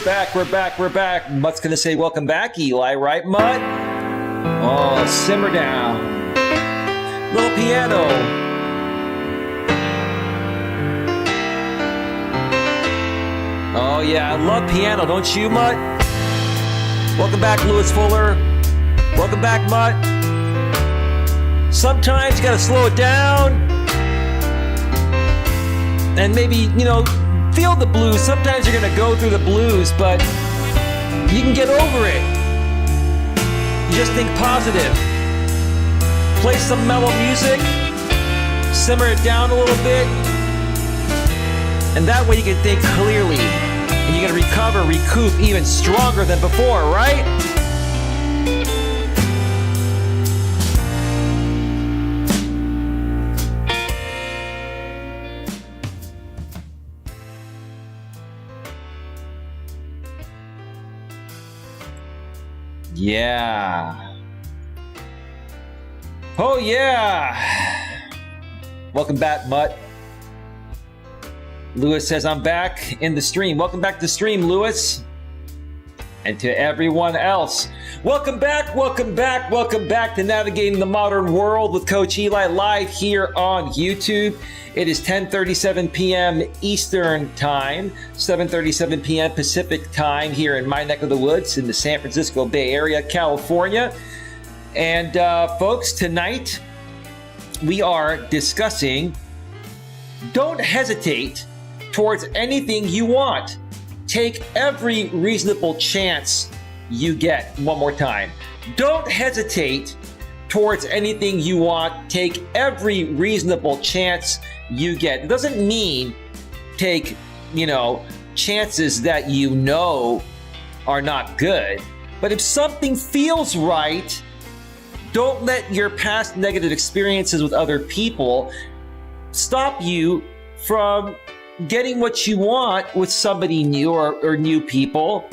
A: We're back. Mutt's going to say welcome back, Eli, right, Mutt? Oh, simmer down. Little piano. Oh, yeah, I love piano, don't you, Mutt? Welcome back, Lewis Fuller. Welcome back, Mutt. Sometimes you got to slow it down and maybe, feel the blues. Sometimes you're going to go through the blues, but you can get over it. You just think positive. Play some mellow music. Simmer it down a little bit. And that way you can think clearly. And you're going to recoup even stronger than before, right? Yeah. Oh, yeah. Welcome back, Mutt. Lewis says, I'm back in the stream. Welcome back to the stream, Lewis. And to everyone else, welcome back to Navigating the Modern World with Coach Eli, live here on YouTube. It is 10:37 p.m. Eastern Time, 7:37 p.m. Pacific Time here in my neck of the woods in the San Francisco Bay Area, California. And folks, tonight we are discussing don't hesitate towards anything you want. Take every reasonable chance you get. One more time. Don't hesitate towards anything you want. Take every reasonable chance you get. It doesn't mean take, chances that are not good. But if something feels right, don't let your past negative experiences with other people stop you from getting what you want with somebody new or new people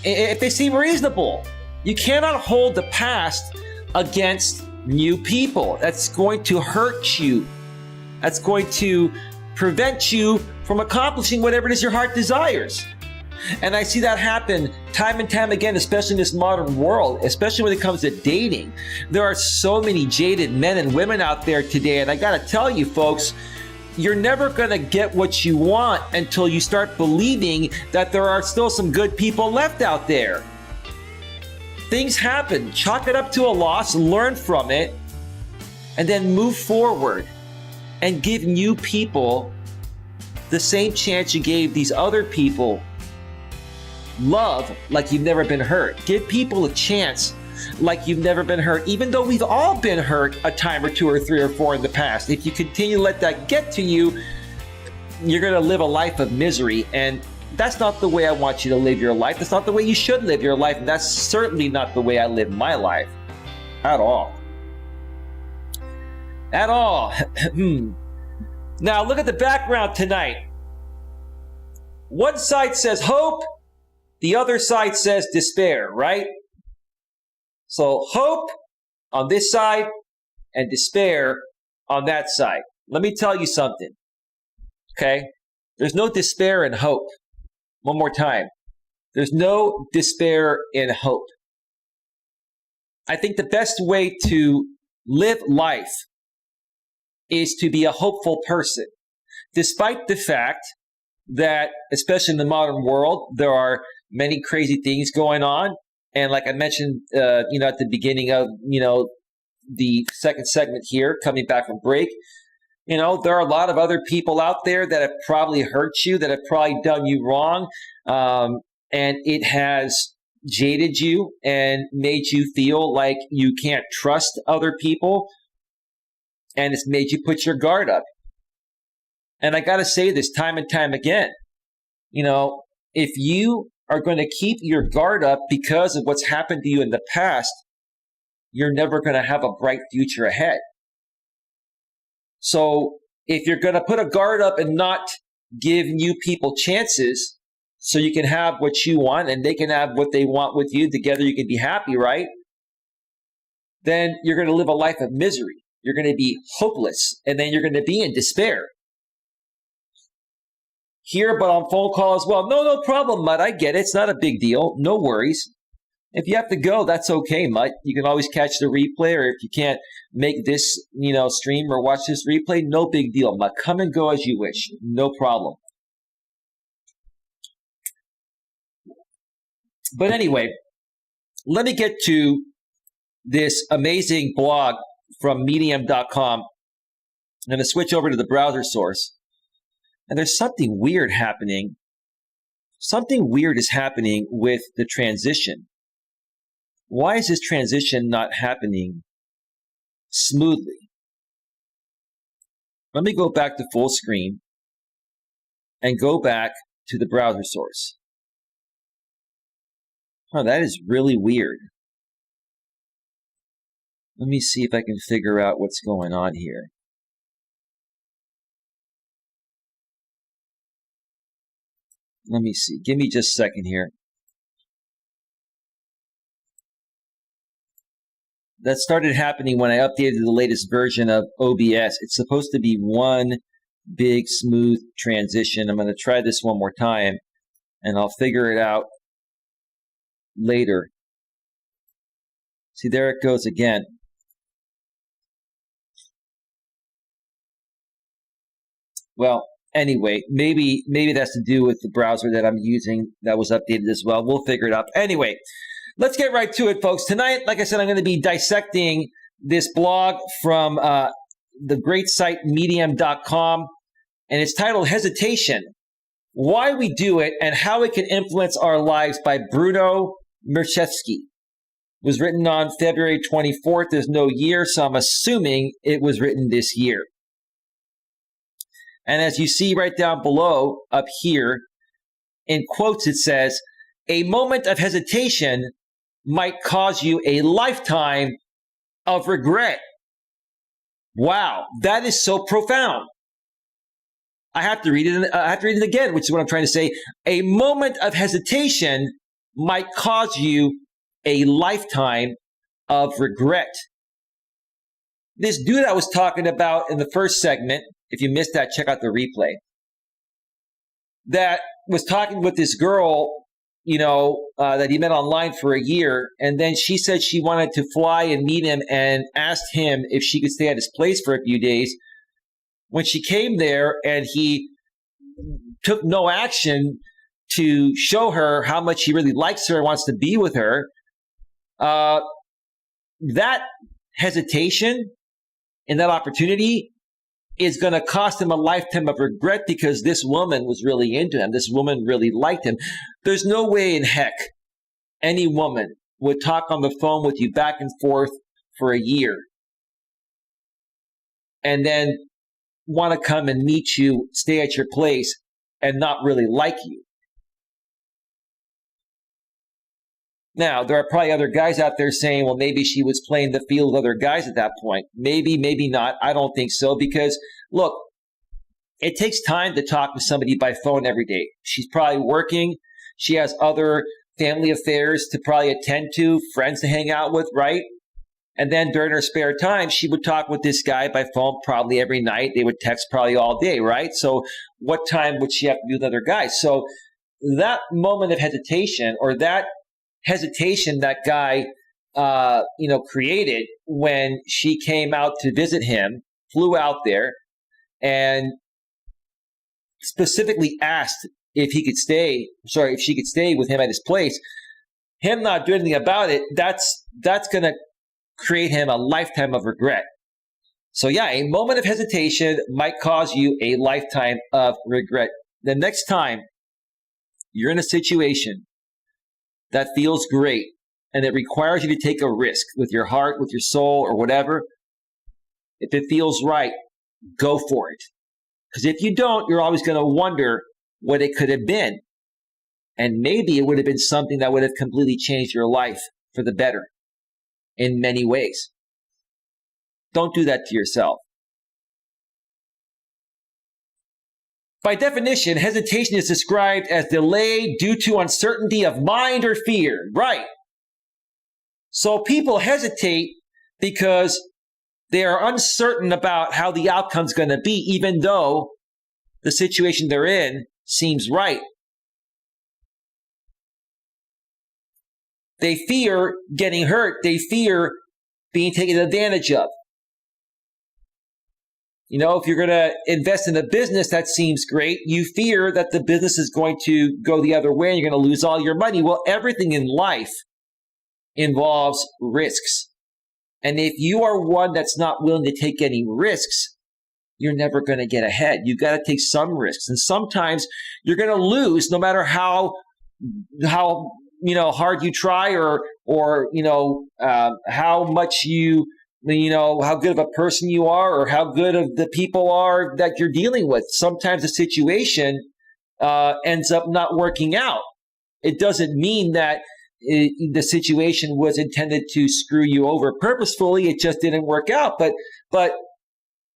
A: if they seem reasonable. You cannot hold the past against new people. That's going to hurt you. That's going to prevent you from accomplishing whatever it is your heart desires. And I see that happen time and time again, especially in this modern world, especially when it comes to dating. There are so many jaded men and women out there today, and I gotta tell you folks, you're never gonna get what you want until you start believing that there are still some good people left out there. Things happen. Chalk it up to a loss, learn from it, and then move forward and give new people the same chance you gave these other people. Love like you've never been hurt. Give people a chance like you've never been hurt, even though we've all been hurt a time or two or three or four in the past. If you continue to let that get to you, you're going to live a life of misery. And that's not the way I want you to live your life. That's not the way you should live your life. And that's certainly not the way I live my life at all. At all. Now, look at the background tonight. One side says hope. The other side says despair, right? So hope on this side and despair on that side. Let me tell you something, okay? There's no despair in hope. One more time. There's no despair in hope. I think the best way to live life is to be a hopeful person, despite the fact that, especially in the modern world, there are many crazy things going on. And like I mentioned, at the beginning of, the second segment here, coming back from break, there are a lot of other people out there that have probably hurt you, that have probably done you wrong. And it has jaded you and made you feel like you can't trust other people. And it's made you put your guard up. And I got to say this time and time again, if you are going to keep your guard up because of what's happened to you in the past, you're never going to have a bright future ahead. So if you're going to put a guard up and not give new people chances so you can have what you want and they can have what they want with you, together you can be happy, right? Then you're going to live a life of misery. You're going to be hopeless, and then you're going to be in despair. here, but on phone call as well. No problem, Mutt. I get it. It's not a big deal. No worries. If you have to go, that's okay, Mutt. You can always catch the replay, or if you can't make this, stream or watch this replay, no big deal, Mutt. Come and go as you wish. No problem. But anyway, let me get to this amazing blog from medium.com. I'm going to switch over to the browser source. And there's something weird happening. Something weird is happening with the transition. Why is this transition not happening smoothly? Let me go back to full screen and go back to the browser source. Oh, that is really weird. Let me see if I can figure out what's going on here. Let me see. Give me just a second here. That started happening when I updated the latest version of OBS. It's supposed to be one big smooth transition. I'm going to try this one more time, and I'll figure it out later. See, there it goes again. Well, anyway, maybe that's to do with the browser that I'm using that was updated as well. We'll figure it out. Anyway, let's get right to it, folks. Tonight, like I said, I'm going to be dissecting this blog from the great site medium.com, and it's titled Hesitation, Why We Do It and How It Can Influence Our Lives by Bruno Merchevsky. It was written on February 24th. There's no year, so I'm assuming it was written this year. And as you see right down below, up here, in quotes it says, a moment of hesitation might cause you a lifetime of regret. Wow, that is so profound. I have to read it again, which is what I'm trying to say. A moment of hesitation might cause you a lifetime of regret. This dude I was talking about in the first segment, if you missed that, check out the replay, that was talking with this girl, that he met online for a year. And then she said she wanted to fly and meet him and asked him if she could stay at his place for a few days. When she came there and he took no action to show her how much he really likes her and wants to be with her, that hesitation and that opportunity is going to cost him a lifetime of regret because this woman was really into him. This woman really liked him. There's no way in heck any woman would talk on the phone with you back and forth for a year and then want to come and meet you, stay at your place, and not really like you. Now, there are probably other guys out there saying, well, maybe she was playing the field with other guys at that point. Maybe, maybe not. I don't think so because, look, it takes time to talk to somebody by phone every day. She's probably working. She has other family affairs to probably attend to, friends to hang out with, right? And then during her spare time, she would talk with this guy by phone probably every night. They would text probably all day, right? So what time would she have to be with other guys? So that moment of hesitation or that hesitation that guy, created when she came out to visit him, flew out there, and specifically asked if she could stay with him at his place. Him not doing anything about it, that's going to create him a lifetime of regret. So yeah, a moment of hesitation might cause you a lifetime of regret. The next time you're in a situation that feels great and it requires you to take a risk with your heart, with your soul, or whatever, if it feels right, go for it. Because if you don't, you're always going to wonder what it could have been. And maybe it would have been something that would have completely changed your life for the better in many ways. Don't do that to yourself. By definition, hesitation is described as delay due to uncertainty of mind or fear. Right. So people hesitate because they are uncertain about how the outcome's going to be, even though the situation they're in seems right. They fear getting hurt. They fear being taken advantage of. You know, if you're going to invest in a business that seems great, you fear that the business is going to go the other way and you're going to lose all your money. Well, everything in life involves risks. And if you are one that's not willing to take any risks, you're never going to get ahead. You've got to take some risks. And sometimes you're going to lose no matter how hard you try or how much how good of a person you are or how good of the people are that you're dealing with. Sometimes the situation ends up not working out. It doesn't mean that the situation was intended to screw you over purposefully. It just didn't work out. But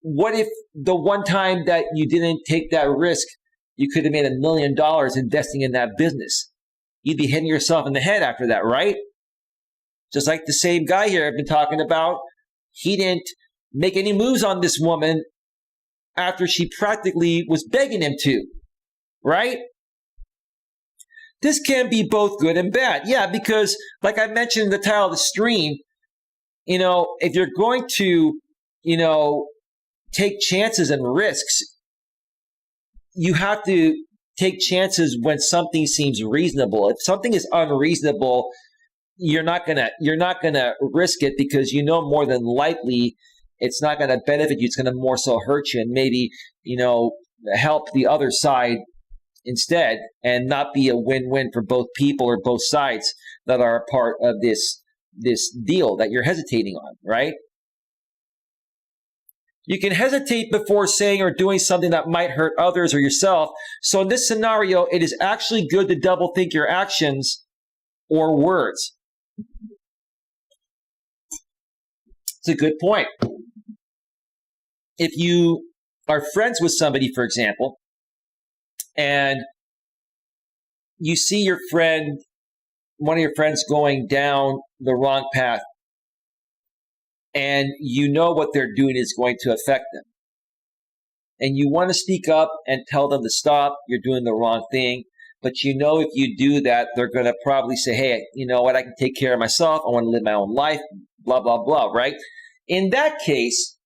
A: what if the one time that you didn't take that risk, you could have made $1 million investing in that business? You'd be hitting yourself in the head after that, right? Just like the same guy here I've been talking about. He didn't make any moves on this woman after she practically was begging him to, right? This can be both good and bad. Yeah, because like I mentioned in the title of the stream, if you're going to, take chances and risks, you have to take chances when something seems reasonable. If something is unreasonable, you're not gonna risk it because more than likely it's not gonna benefit you. It's gonna more so hurt you and maybe help the other side instead, and not be a win-win for both people or both sides that are a part of this deal that you're hesitating on, right? You can hesitate before saying or doing something that might hurt others or yourself. So in this scenario, it is actually good to double think your actions or words. It's a good point. If you are friends with somebody, for example, and you see one of your friends going down the wrong path, and you know what they're doing is going to affect them, and you want to speak up and tell them to stop, you're doing the wrong thing, but if you do that, they're going to probably say, hey, you know what, I can take care of myself, I want to live my own life, blah, blah, blah, right? In that case,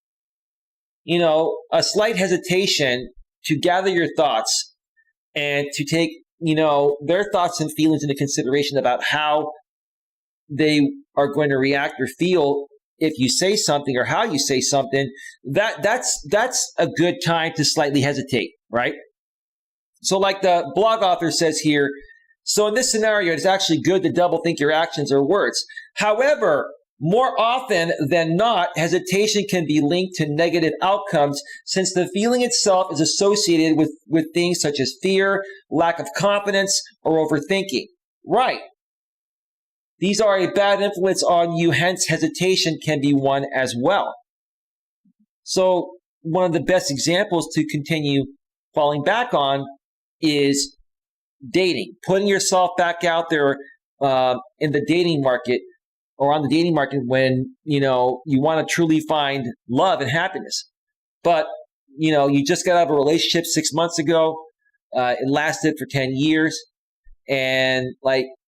A: a slight hesitation to gather your thoughts and to take, their thoughts and feelings into consideration about how they are going to react or feel if you say something or how you say something, that's a good time to slightly hesitate, right? So like the blog author says here, so in this scenario, it's actually good to double think your actions or words. However, more often than not, hesitation can be linked to negative outcomes since the feeling itself is associated with things such as fear, lack of confidence, or overthinking. Right. These are a bad influence on you, hence hesitation can be one as well. So one of the best examples to continue falling back on is dating. Putting yourself back out there in the dating market or on the dating market when, you want to truly find love and happiness. But, you just got out of a relationship 6 months ago. It lasted for 10 years. And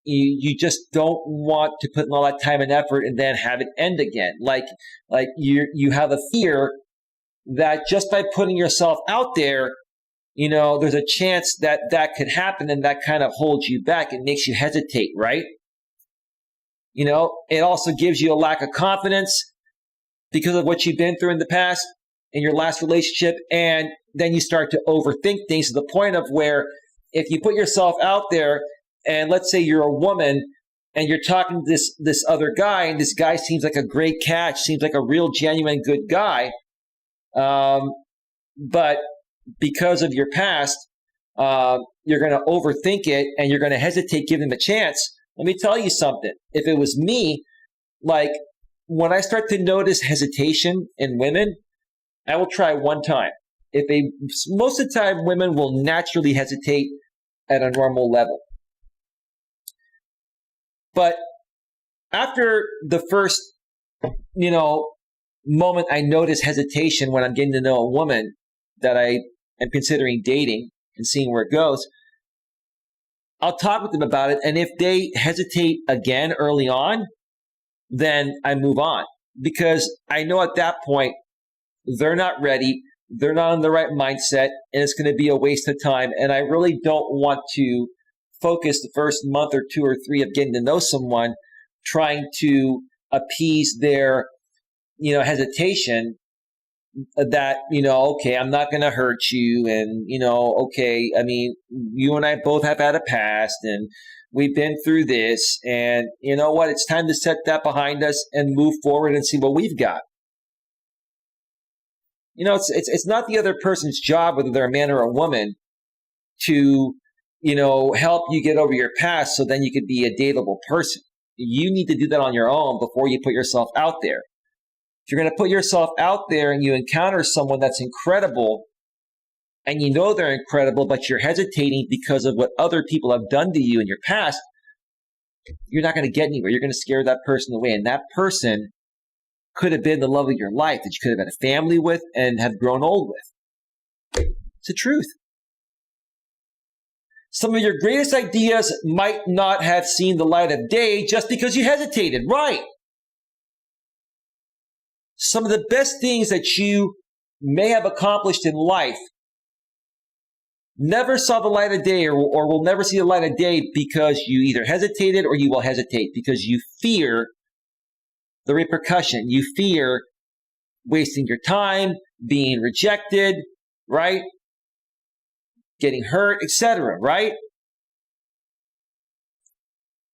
A: you just don't want to put in all that time and effort and then have it end again. Like you have a fear that just by putting yourself out there, there's a chance that could happen, and that kind of holds you back. It makes you hesitate, right? It also gives you a lack of confidence because of what you've been through in the past in your last relationship. And then you start to overthink things to the point of where if you put yourself out there, and let's say you're a woman and you're talking to this other guy, and this guy seems like a great catch, seems like a real genuine good guy. But because of your past, you're going to overthink it and you're going to hesitate giving him a chance. Let me tell you something. If it was me, when I start to notice hesitation in women, I will try one time. Most of the time, women will naturally hesitate at a normal level. But after the first, moment I notice hesitation when I'm getting to know a woman that I am considering dating, and seeing where it goes. I'll talk with them about it. And if they hesitate again early on, then I move on, because I know at that point they're not ready. They're not in the right mindset, and it's going to be a waste of time. And I really don't want to focus the first month or 2 or 3 of getting to know someone trying to appease their, hesitation that, okay, I'm not going to hurt you. And, okay, I mean, you and I both have had a past and we've been through this. And you know what? It's time to set that behind us and move forward and see what we've got. It's not the other person's job, whether they're a man or a woman, to, help you get over your past so then you could be a dateable person. You need to do that on your own before you put yourself out there. If you're going to put yourself out there and you encounter someone that's incredible and you know they're incredible, but you're hesitating because of what other people have done to you in your past, you're not going to get anywhere. You're going to scare that person away. And that person could have been the love of your life that you could have had a family with and have grown old with. It's the truth. Some of your greatest ideas might not have seen the light of day just because you hesitated. Right. Some of the best things that you may have accomplished in life never saw the light of day or will never see the light of day because you either hesitated or you will hesitate because you fear the repercussion. You fear wasting your time, being rejected, right? Getting hurt, etc., right?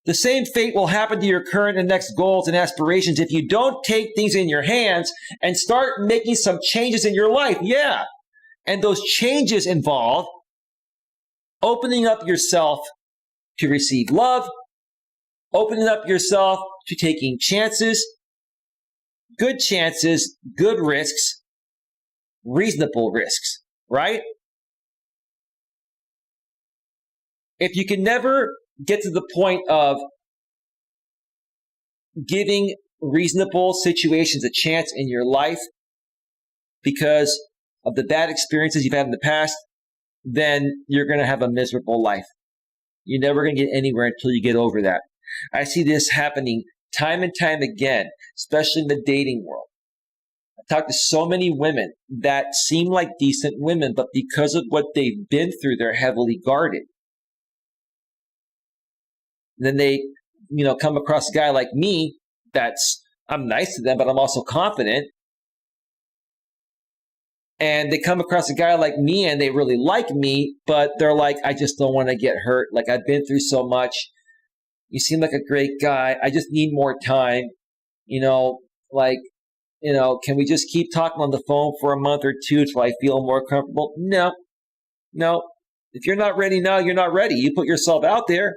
A: The same fate will happen to your current and next goals and aspirations if you don't take things in your hands and start making some changes in your life. Yeah. And those changes involve opening up yourself to receive love, opening up yourself to taking chances, good risks, reasonable risks, right? If you can never get to the point of giving reasonable situations a chance in your life because of the bad experiences you've had in the past, then you're going to have a miserable life. You're never going to get anywhere until you get over that. I see this happening time and time again, especially in the dating world. I talk to so many women that seem like decent women, but because of what they've been through, they're heavily guarded. And then they, come across a guy like me I'm nice to them, but I'm also confident. And they come across a guy like me and they really like me, but they're like, I just don't want to get hurt. Like, I've been through so much. You seem like a great guy. I just need more time. Can we just keep talking on the phone for a month or 2 till I feel more comfortable? No. If you're not ready now, you're not ready. You put yourself out there.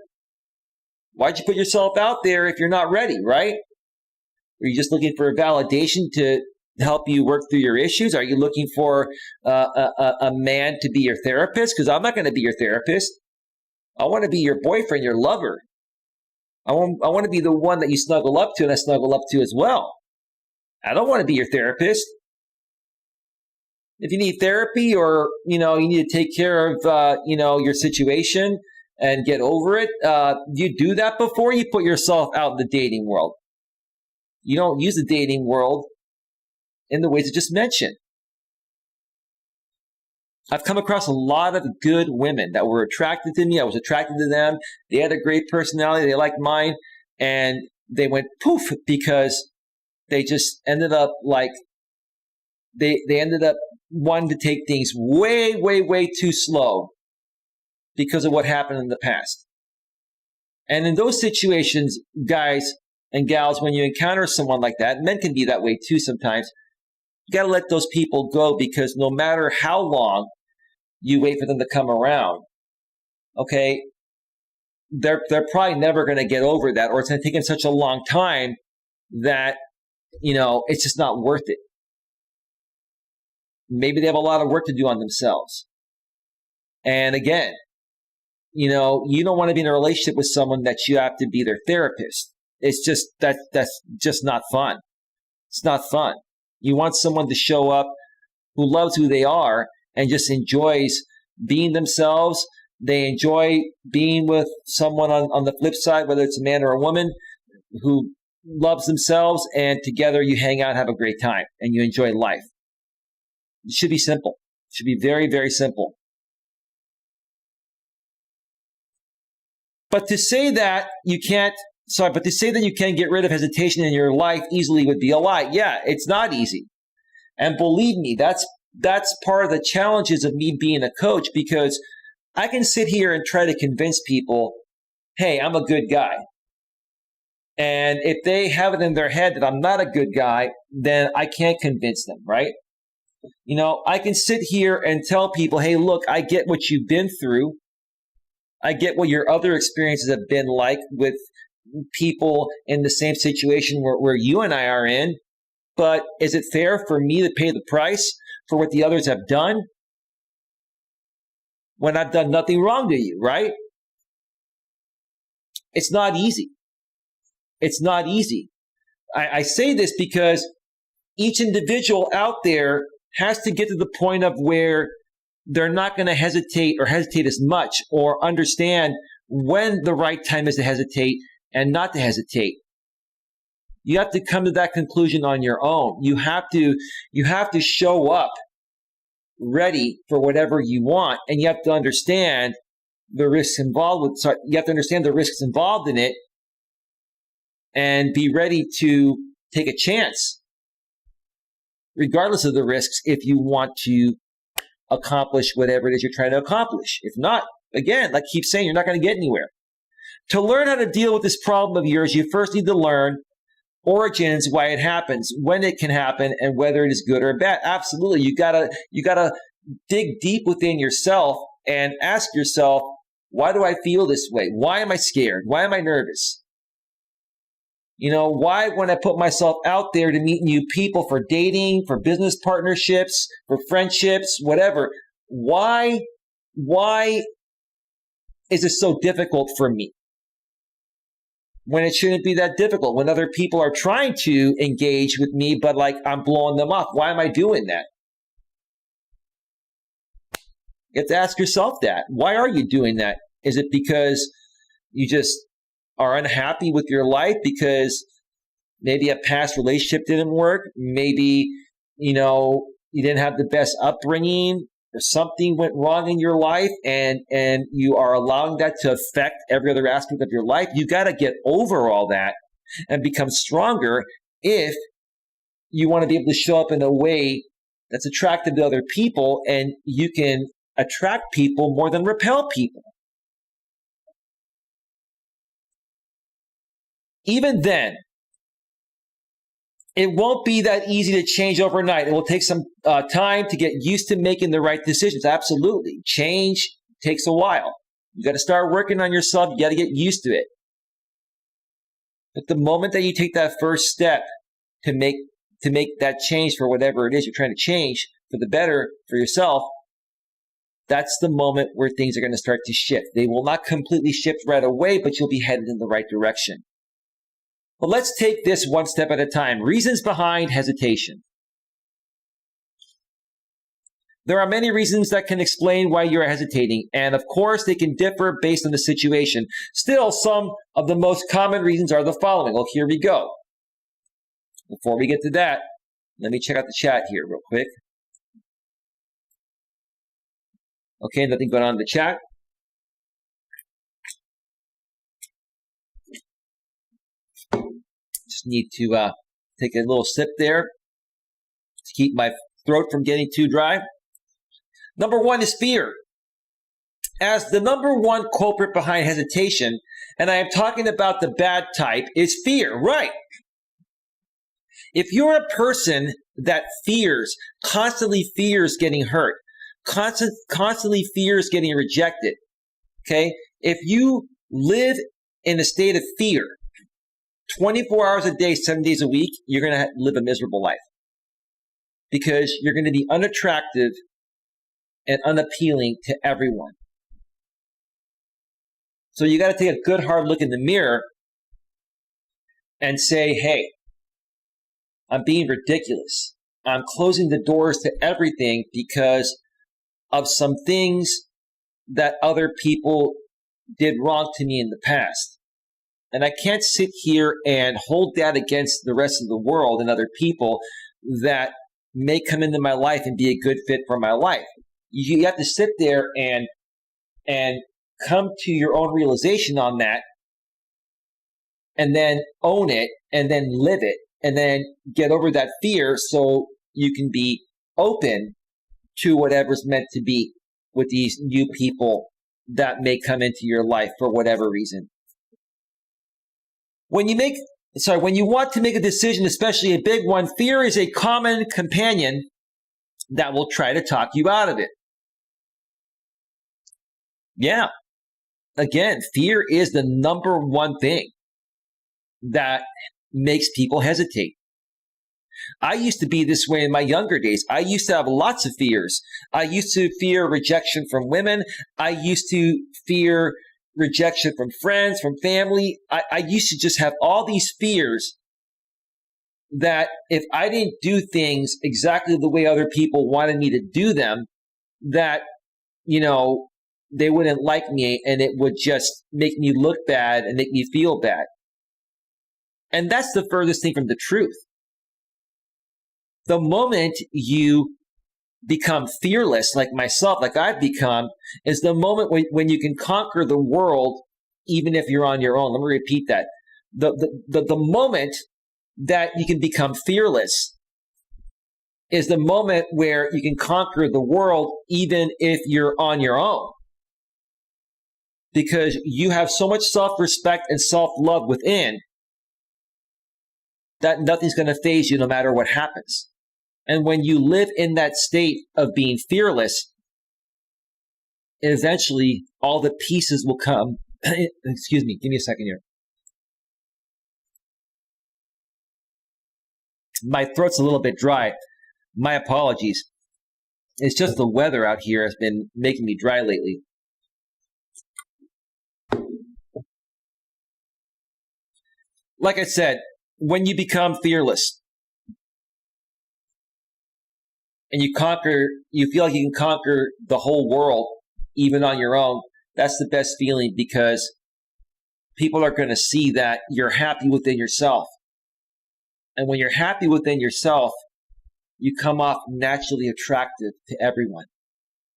A: Why'd you put yourself out there if you're not ready, right? Are you just looking for a validation to help you work through your issues? Are you looking for a man to be your therapist? Because I'm not going to be your therapist. I want to be your boyfriend, your lover. I want to be the one that you snuggle up to and I snuggle up to as well. I don't want to be your therapist. If you need therapy or, you need to take care of, your situation and get over it, you do that before you put yourself out in the dating world. You don't use the dating world in the ways I just mentioned. I've come across a lot of good women that were attracted to me. I was attracted to them. They had a great personality. They liked mine. And they went poof because they just ended up they ended up wanting to take things way, way, way too slow because of what happened in the past. And in those situations, guys and gals, when you encounter someone like that, men can be that way too sometimes, you got to let those people go because no matter how long you wait for them to come around, okay, they're probably never going to get over that, or it's going to take them such a long time that, it's just not worth it. Maybe they have a lot of work to do on themselves. And again, you don't want to be in a relationship with someone that you have to be their therapist. It's just, that's just not fun. It's not fun. You want someone to show up who loves who they are and just enjoys being themselves. They enjoy being with someone on the flip side, whether it's a man or a woman who loves themselves, and together you hang out and have a great time and you enjoy life. It should be simple. It should be very, very simple. But to say that you can't get rid of hesitation in your life easily would be a lie. Yeah, it's not easy. And believe me, that's part of the challenges of me being a coach, because I can sit here and try to convince people, hey, I'm a good guy. And if they have it in their head that I'm not a good guy, then I can't convince them, right? I can sit here and tell people, hey, look, I get what you've been through. I get what your other experiences have been like with people in the same situation where you and I are in. But is it fair for me to pay the price for what the others have done when I've done nothing wrong to you, right? It's not easy. It's not easy. I say this because each individual out there has to get to the point of where they're not going to hesitate as much, or understand when the right time is to hesitate and not to hesitate. You have to come to that conclusion on your own. You have to show up ready for whatever you want, and you have to understand the risks involved in it, and be ready to take a chance regardless of the risks if you want to accomplish whatever it is you're trying to accomplish. If not, again, like I keep saying, you're not going to get anywhere. To learn how to deal with this problem of yours, you first need to learn origins, why it happens, when it can happen, and whether it is good or bad. Absolutely. You gotta dig deep within yourself and ask yourself, why do I feel this way? Why am I scared? Why am I nervous? Why, when I put myself out there to meet new people for dating, for business partnerships, for friendships, whatever, why is it so difficult for me? When it shouldn't be that difficult, when other people are trying to engage with me, but like I'm blowing them off. Why am I doing that? You have to ask yourself that. Why are you doing that? Is it because you just are unhappy with your life because maybe a past relationship didn't work? Maybe, you didn't have the best upbringing, or something went wrong in your life, and you are allowing that to affect every other aspect of your life. You got to get over all that and become stronger if you want to be able to show up in a way that's attractive to other people, and you can attract people more than repel people. Even then, it won't be that easy to change overnight. It will take some time to get used to making the right decisions. Absolutely. Change takes a while. You got to start working on yourself. You got to get used to it. But the moment that you take that first step to make that change for whatever it is you're trying to change for the better for yourself, that's the moment where things are going to start to shift. They will not completely shift right away, but you'll be headed in the right direction. But let's take this one step at a time. Reasons behind hesitation. There are many reasons that can explain why you're hesitating, and of course, they can differ based on the situation. Still, some of the most common reasons are the following. Well, here we go. Before we get to that, let me check out the chat here real quick. Okay, nothing going on in the chat. Just need to take a little sip there to keep my throat from getting too dry. Number one is fear. As the number one culprit behind hesitation, and I am talking about the bad type, is fear, right? If you're a person that constantly fears getting hurt, constantly fears getting rejected, okay? If you live in a state of fear 24 hours a day, 7 days a week, you're going to live a miserable life, because you're going to be unattractive and unappealing to everyone. So you got to take a good hard look in the mirror and say, hey, I'm being ridiculous. I'm closing the doors to everything because of some things that other people did wrong to me in the past. And I can't sit here and hold that against the rest of the world and other people that may come into my life and be a good fit for my life. You have to sit there and come to your own realization on that, and then own it, and then live it, and then get over that fear so you can be open to whatever's meant to be with these new people that may come into your life for whatever reason. When you want to make a decision, especially a big one, fear is a common companion that will try to talk you out of it. Yeah. Again, fear is the number one thing that makes people hesitate. I used to be this way in my younger days. I used to have lots of fears. I used to fear rejection from women. I used to fear rejection from friends, from family. I used to just have all these fears that if I didn't do things exactly the way other people wanted me to do them, that, they wouldn't like me, and it would just make me look bad and make me feel bad. And that's the furthest thing from the truth. The moment you become fearless, like myself, like I've become, is the moment when you can conquer the world, even if you're on your own. Let me repeat that. The moment that you can become fearless is the moment where you can conquer the world, even if you're on your own. Because you have so much self-respect and self-love within that nothing's going to faze you no matter what happens. And when you live in that state of being fearless, eventually all the pieces will come. Excuse me, give me a second here. My throat's a little bit dry. My apologies. It's just the weather out here has been making me dry lately. Like I said, when you become fearless and you feel like you can conquer the whole world, even on your own, that's the best feeling, because people are going to see that you're happy within yourself. And when you're happy within yourself, you come off naturally attractive to everyone.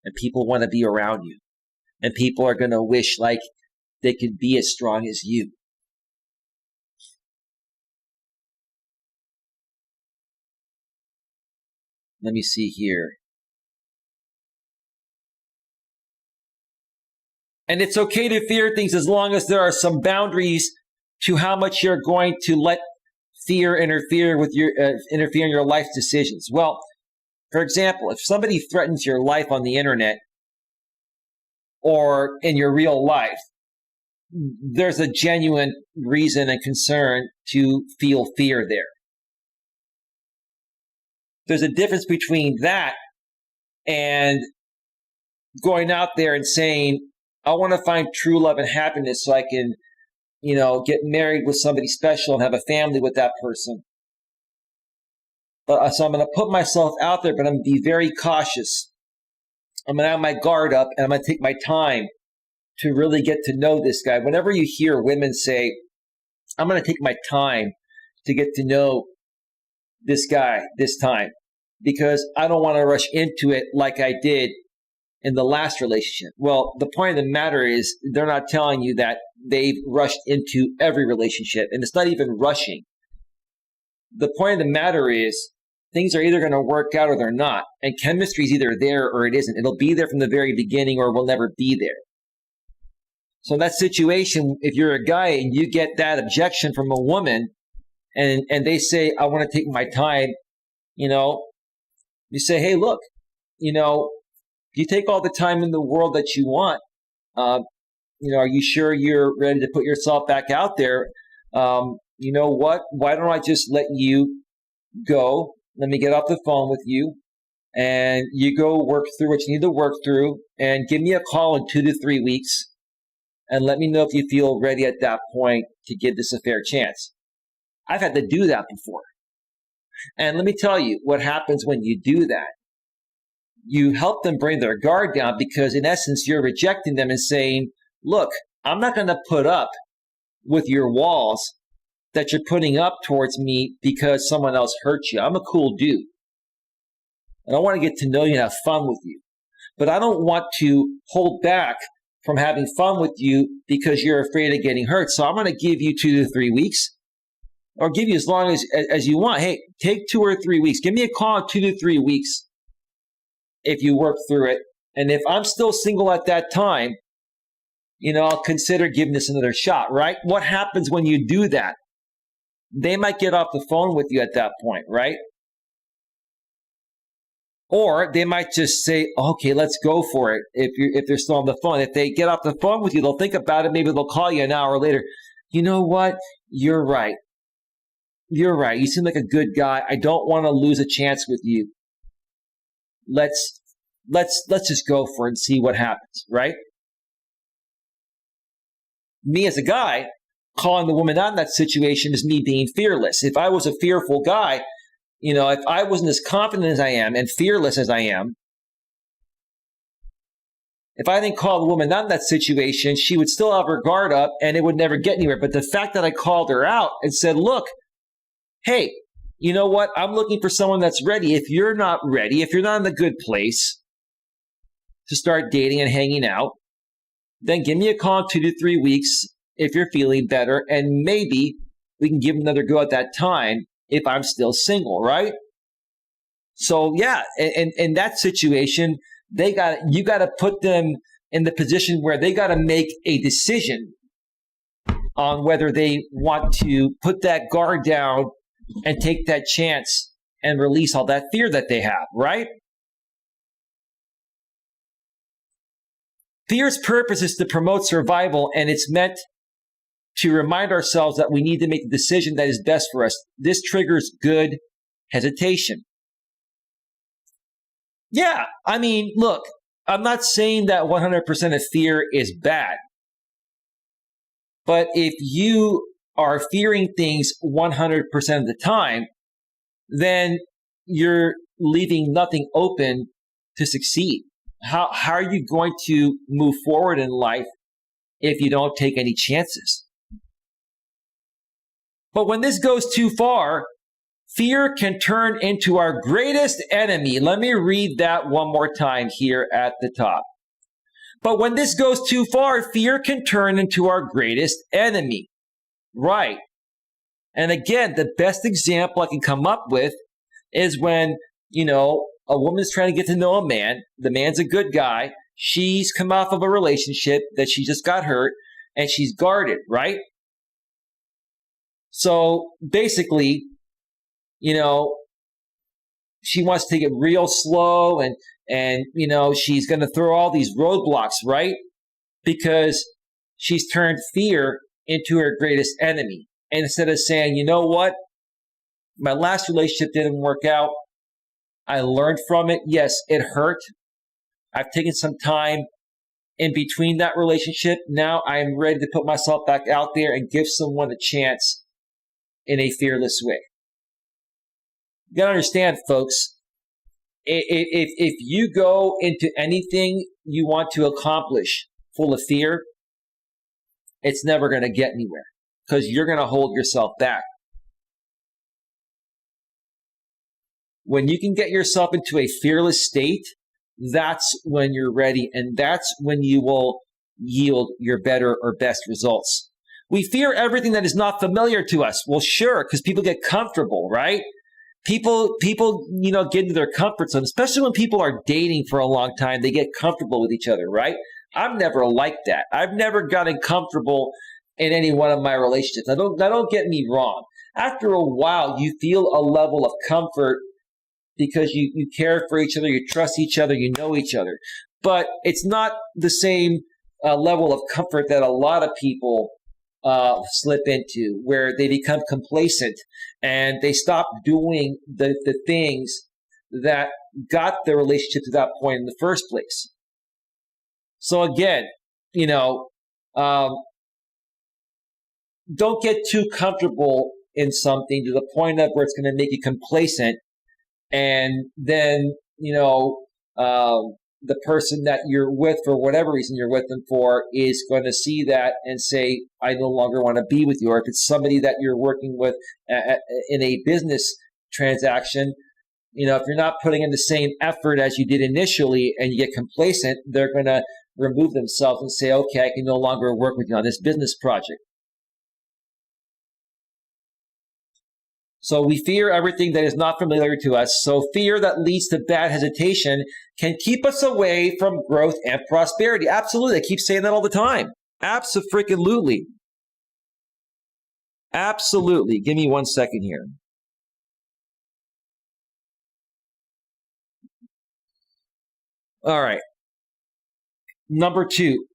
A: And people want to be around you. And people are going to wish like they could be as strong as you. Let me see here. And it's okay to fear things as long as there are some boundaries to how much you're going to let fear interfere in your life decisions. Well, for example, if somebody threatens your life on the internet or in your real life, there's a genuine reason and concern to feel fear there. There's a difference between that and going out there and saying, I want to find true love and happiness so I can, get married with somebody special and have a family with that person. So I'm going to put myself out there, but I'm going to be very cautious. I'm going to have my guard up, and I'm going to take my time to really get to know this guy. Whenever you hear women say, I'm going to take my time to get to know this guy this time, because I don't want to rush into it like I did in the last relationship. Well, the point of the matter is they're not telling you that they've rushed into every relationship, and it's not even rushing. The point of the matter is things are either going to work out or they're not, and chemistry is either there or it isn't. It'll be there from the very beginning or will never be there. So in that situation, if you're a guy and you get that objection from a woman and they say, I want to take my time, you say, hey, look, you take all the time in the world that you want. Are you sure you're ready to put yourself back out there? You know what? Why don't I just let you go? Let me get off the phone with you, and you go work through what you need to work through, and give me a call in 2 to 3 weeks, and let me know if you feel ready at that point to give this a fair chance. I've had to do that before. And let me tell you what happens when you do that. you help them bring their guard down because in essence, you're rejecting them and saying, look, I'm not going to put up with your walls that you're putting up towards me because someone else hurt you. I'm a cool dude. And I want to get to know you and have fun with you. But I don't want to hold back from having fun with you because you're afraid of getting hurt. So I'm going to give you 2 to 3 weeks or give you as long as you want. Hey, take 2 or 3 weeks. Give me a call in 2 to 3 weeks if you work through it. And if I'm still single at that time, I'll consider giving this another shot, right? What happens when you do that? They might get off the phone with you at that point, right? Or they might just say, okay, let's go for it if they're still on the phone. If they get off the phone with you, they'll think about it. Maybe they'll call you an hour later. You know what? You're right. You're right. You seem like a good guy. I don't want to lose a chance with you. Let's just go for it and see what happens, right? Me as a guy, calling the woman out in that situation is me being fearless. If I was a fearful guy, if I wasn't as confident as I am and fearless as I am, if I didn't call the woman out in that situation, she would still have her guard up and it would never get anywhere. But the fact that I called her out and said, look, hey, you know what? I'm looking for someone that's ready. If you're not ready, if you're not in a good place to start dating and hanging out, then give me a call in 2 to 3 weeks if you're feeling better. And maybe we can give another go at that time if I'm still single, right? So yeah, in that situation, you got to put them in the position where they got to make a decision on whether they want to put that guard down and take that chance and release all that fear that they have, right? Fear's purpose is to promote survival, and it's meant to remind ourselves that we need to make the decision that is best for us. This triggers good hesitation. Yeah, look, I'm not saying that 100% of fear is bad. But if you are fearing things 100% of the time, then you're leaving nothing open to succeed. How are you going to move forward in life if you don't take any chances? But when this goes too far, fear can turn into our greatest enemy. Let me read that one more time here at the top. But when this goes too far, fear can turn into our greatest enemy. Right. And again, the best example I can come up with is when, a woman's trying to get to know a man. The man's a good guy. She's come off of a relationship that she just got hurt and she's guarded, right? So basically, she wants to take it real slow and she's going to throw all these roadblocks, right? Because she's turned fear into her greatest enemy. And instead of saying, you know what? My last relationship didn't work out. I learned from it. Yes, it hurt. I've taken some time in between that relationship. Now I'm ready to put myself back out there and give someone a chance in a fearless way. You got to understand, folks, if you go into anything you want to accomplish full of fear, it's never going to get anywhere because you're going to hold yourself back. When you can get yourself into a fearless state, that's when you're ready, and that's when you will yield your better or best results. We fear everything that is not familiar to us. Well, sure, because people get comfortable, right? People, get into their comfort zone, especially when people are dating for a long time, they get comfortable with each other, right? I'm never like that. I've never gotten comfortable in any one of my relationships. Now, don't get me wrong. After a while, you feel a level of comfort because you care for each other, you trust each other, you know each other. But it's not the same level of comfort that a lot of people slip into, where they become complacent and they stop doing the things that got the relationship to that point in the first place. So again, don't get too comfortable in something to the point of where it's going to make you complacent. And then, the person that you're with, for whatever reason you're with them for, is going to see that and say, I no longer want to be with you. Or if it's somebody that you're working with in a business transaction, if you're not putting in the same effort as you did initially and you get complacent, they're going to remove themselves and say, okay, I can no longer work with you on this business project. So we fear everything that is not familiar to us. So fear that leads to bad hesitation can keep us away from growth and prosperity. Absolutely. I keep saying that all the time. Abso-freaking-lutely. Absolutely. Give me 1 second here. All right. Number 2.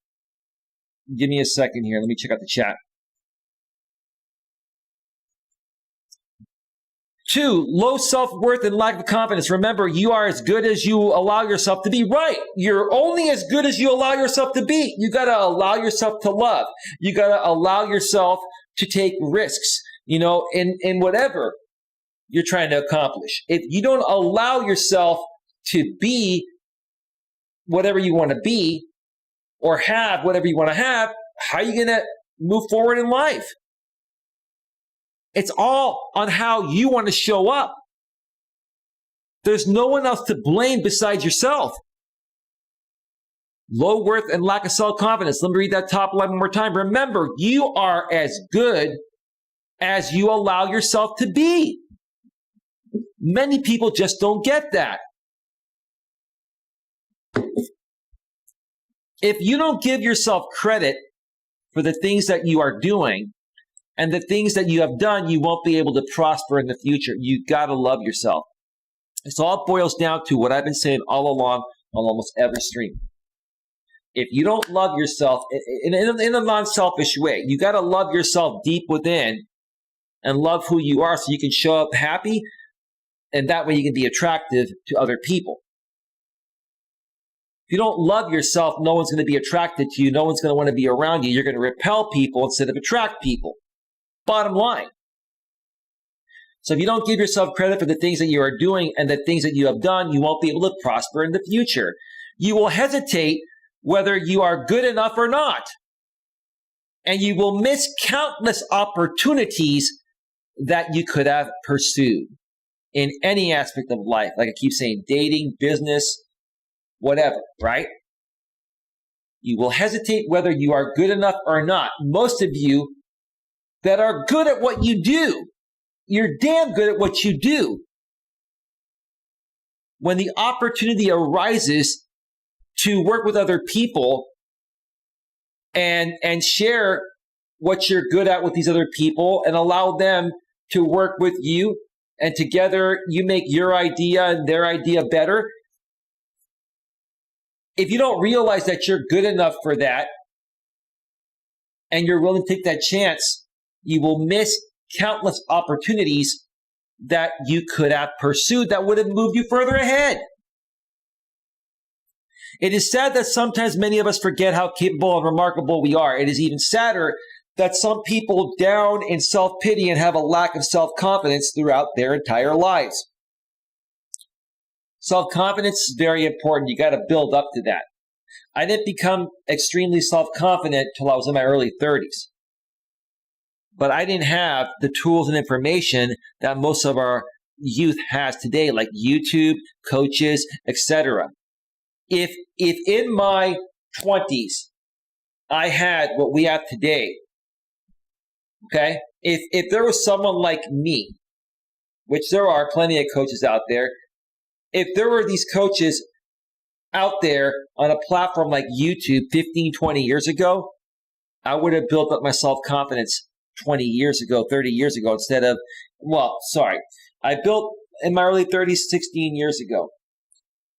A: Give me a second here. Let me check out the chat. 2, low self-worth and lack of confidence. Remember, you are as good as you allow yourself to be. Right. You're only as good as you allow yourself to be. You got to allow yourself to love. You got to allow yourself to take risks, in whatever you're trying to accomplish. If you don't allow yourself to be whatever you want to be or have whatever you want to have, how are you going to move forward in life? It's all on how you want to show up. There's no one else to blame besides yourself. Low worth and lack of self-confidence. Let me read that top line one more time. Remember, you are as good as you allow yourself to be. Many people just don't get that. If you don't give yourself credit for the things that you are doing, and the things that you have done, you won't be able to prosper in the future. You got to love yourself. This all boils down to what I've been saying all along on almost every stream. If you don't love yourself in a non-selfish way, you got to love yourself deep within and love who you are so you can show up happy, and that way you can be attractive to other people. If you don't love yourself, no one's going to be attracted to you. No one's going to want to be around you. You're going to repel people instead of attract people. Bottom line. So if you don't give yourself credit for the things that you are doing and the things that you have done, you won't be able to prosper in the future. You will hesitate whether you are good enough or not. And you will miss countless opportunities that you could have pursued in any aspect of life. Like I keep saying, dating, business, whatever, right? You will hesitate whether you are good enough or not. Most of you that are good at what you do, you're damn good at what you do. When the opportunity arises to work with other people and share what you're good at with these other people and allow them to work with you, and together you make your idea and their idea better. If you don't realize that you're good enough for that and you're willing to take that chance, you will miss countless opportunities that you could have pursued that would have moved you further ahead. It is sad that sometimes many of us forget how capable and remarkable we are. It is even sadder that some people down in self-pity and have a lack of self-confidence throughout their entire lives. Self-confidence is very important. You got to build up to that. I didn't become extremely self-confident till I was in my early 30s. But I didn't have the tools and information that most of our youth has today, like YouTube, coaches, etc. If in my 20s I had what we have today, okay, if there was someone like me, which there are plenty of coaches out there, if there were these coaches out there on a platform like YouTube 15, 20 years ago, I would have built up my self-confidence 20 years ago, 30 years ago, instead of, I built in my early 30s 16 years ago.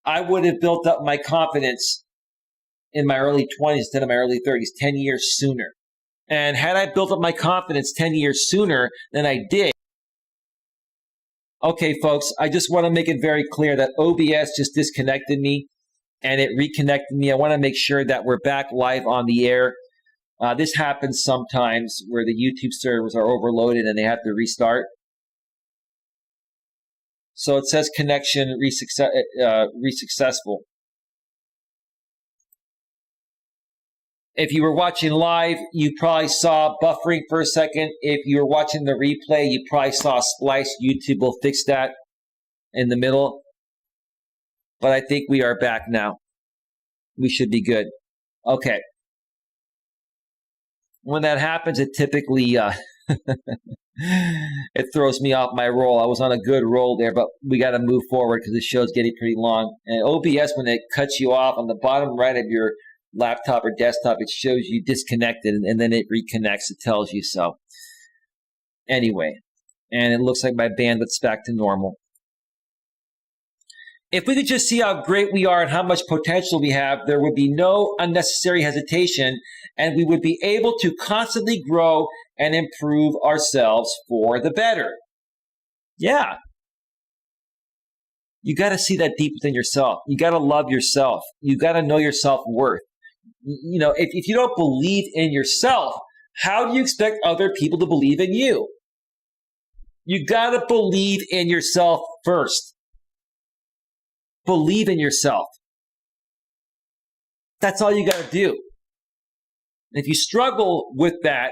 A: I would have built up my confidence in my early 20s instead of my early 30s 10 years sooner. And had I built up my confidence 10 years sooner than I did, okay, folks, I just want to make it very clear that OBS just disconnected me and it reconnected me. I want to make sure that we're back live on the air. This happens sometimes where the YouTube servers are overloaded and they have to restart. So it says connection re-successful. If you were watching live, you probably saw buffering for a second. If you were watching the replay, you probably saw a splice. YouTube will fix that in the middle. But I think we are back now. We should be good. Okay. When that happens, it typically it throws me off my roll. I was on a good roll there, but we got to move forward because the show's getting pretty long. And OBS, when it cuts you off on the bottom right of your laptop or desktop, it shows you disconnected, and then it reconnects. It tells you so. Anyway, and it looks like my bandwidth's back to normal. If we could just see how great we are and how much potential we have, there would be no unnecessary hesitation, and we would be able to constantly grow and improve ourselves for the better. Yeah. You got to see that deep within yourself. You got to love yourself. You got to know your self-worth. You know, if you don't believe in yourself, how do you expect other people to believe in you? You got to believe in yourself first. Believe in yourself. That's all you got to do. And if you struggle with that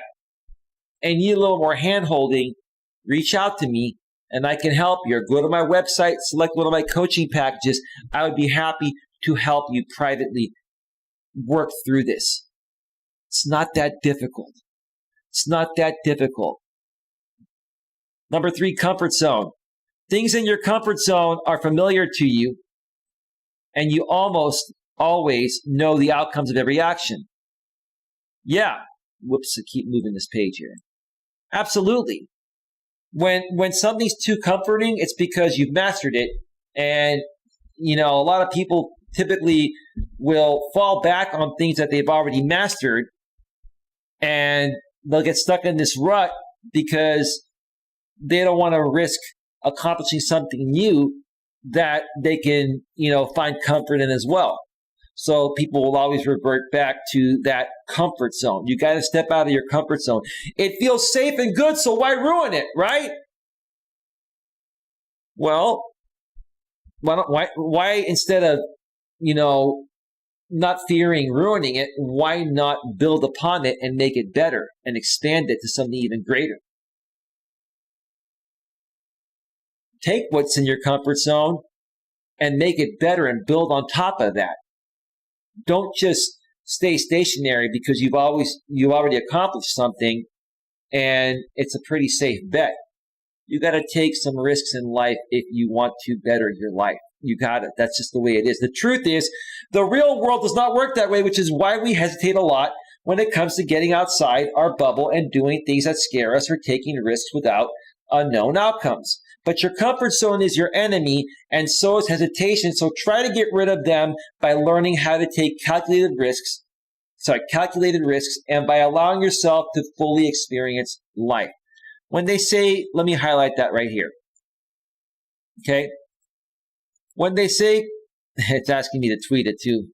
A: and need a little more hand-holding, reach out to me and I can help you. Or go to my website, select one of my coaching packages. I would be happy to help you privately work through this. It's not that difficult. It's not that difficult. Number 3, comfort zone. Things in your comfort zone are familiar to you, and you almost always know the outcomes of every action. Yeah. Whoops, I keep moving this page here. Absolutely. When something's too comforting, it's because you've mastered it. And, you know, a lot of people typically will fall back on things that they've already mastered, and they'll get stuck in this rut because they don't want to risk accomplishing something new that they can, you know, find comfort in as well. So people will always revert back to that comfort zone. You got to step out of your comfort zone. It feels safe and good, so why ruin it, right? Well, why instead of, you know, not fearing ruining it, why not build upon it and make it better and expand it to something even greater? Take what's in your comfort zone and make it better and build on top of that. Don't just stay stationary because you've already accomplished something and it's a pretty safe bet. You got to take some risks in life if you want to better your life. You got it. That's just the way it is. The truth is, the real world does not work that way, which is why we hesitate a lot when it comes to getting outside our bubble and doing things that scare us or taking risks without unknown outcomes. But your comfort zone is your enemy, and so is hesitation. So try to get rid of them by learning how to take calculated risks, and by allowing yourself to fully experience life. When they say, let me highlight that right here. Okay? When they say, it's asking me to tweet it too.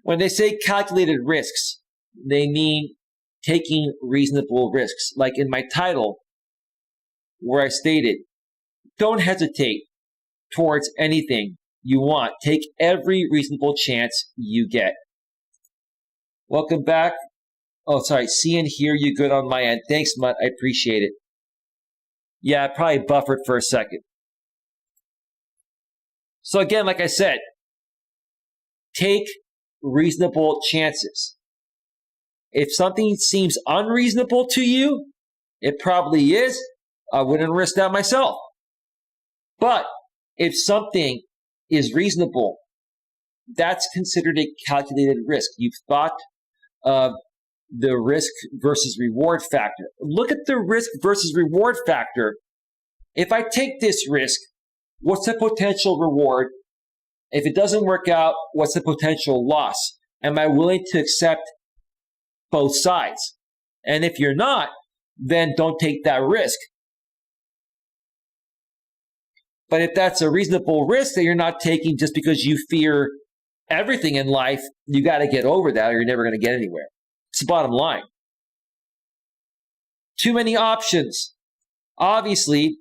A: When they say calculated risks, they mean taking reasonable risks. Like in my title, where I stated, don't hesitate towards anything you want. Take every reasonable chance you get. Welcome back. Oh, sorry. See and hear you good on my end. Thanks, Mutt. I appreciate it. Yeah, I probably buffered for a second. So again, like I said, take reasonable chances. If something seems unreasonable to you, it probably is. I wouldn't risk that myself. But if something is reasonable, that's considered a calculated risk. You've thought of the risk versus reward factor. Look at the risk versus reward factor. If I take this risk, what's the potential reward? If it doesn't work out, what's the potential loss? Am I willing to accept both sides? And if you're not, then don't take that risk. But if that's a reasonable risk that you're not taking just because you fear everything in life, you got to get over that or you're never going to get anywhere. It's the bottom line. Too many options. Obviously,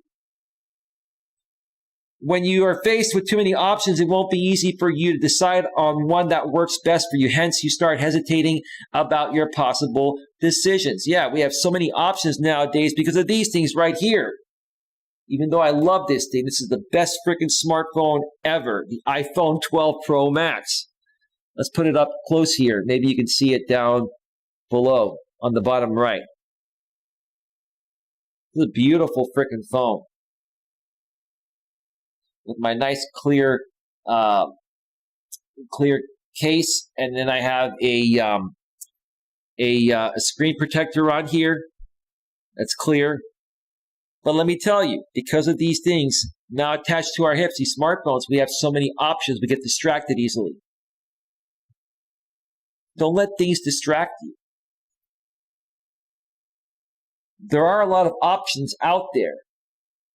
A: When you are faced with too many options, it won't be easy for you to decide on one that works best for you. Hence, you start hesitating about your possible decisions. Yeah, we have so many options nowadays because of these things right here. Even though I love this thing, this is the best freaking smartphone ever, the iPhone 12 Pro Max. Let's put it up close here. Maybe you can see it down below on the bottom right. This is a beautiful freaking phone with my nice clear case, and then I have a screen protector on here that's clear. But let me tell you, because of these things now attached to our hips, these smartphones, we have so many options. We get distracted easily. Don't let things distract you. There are a lot of options out there.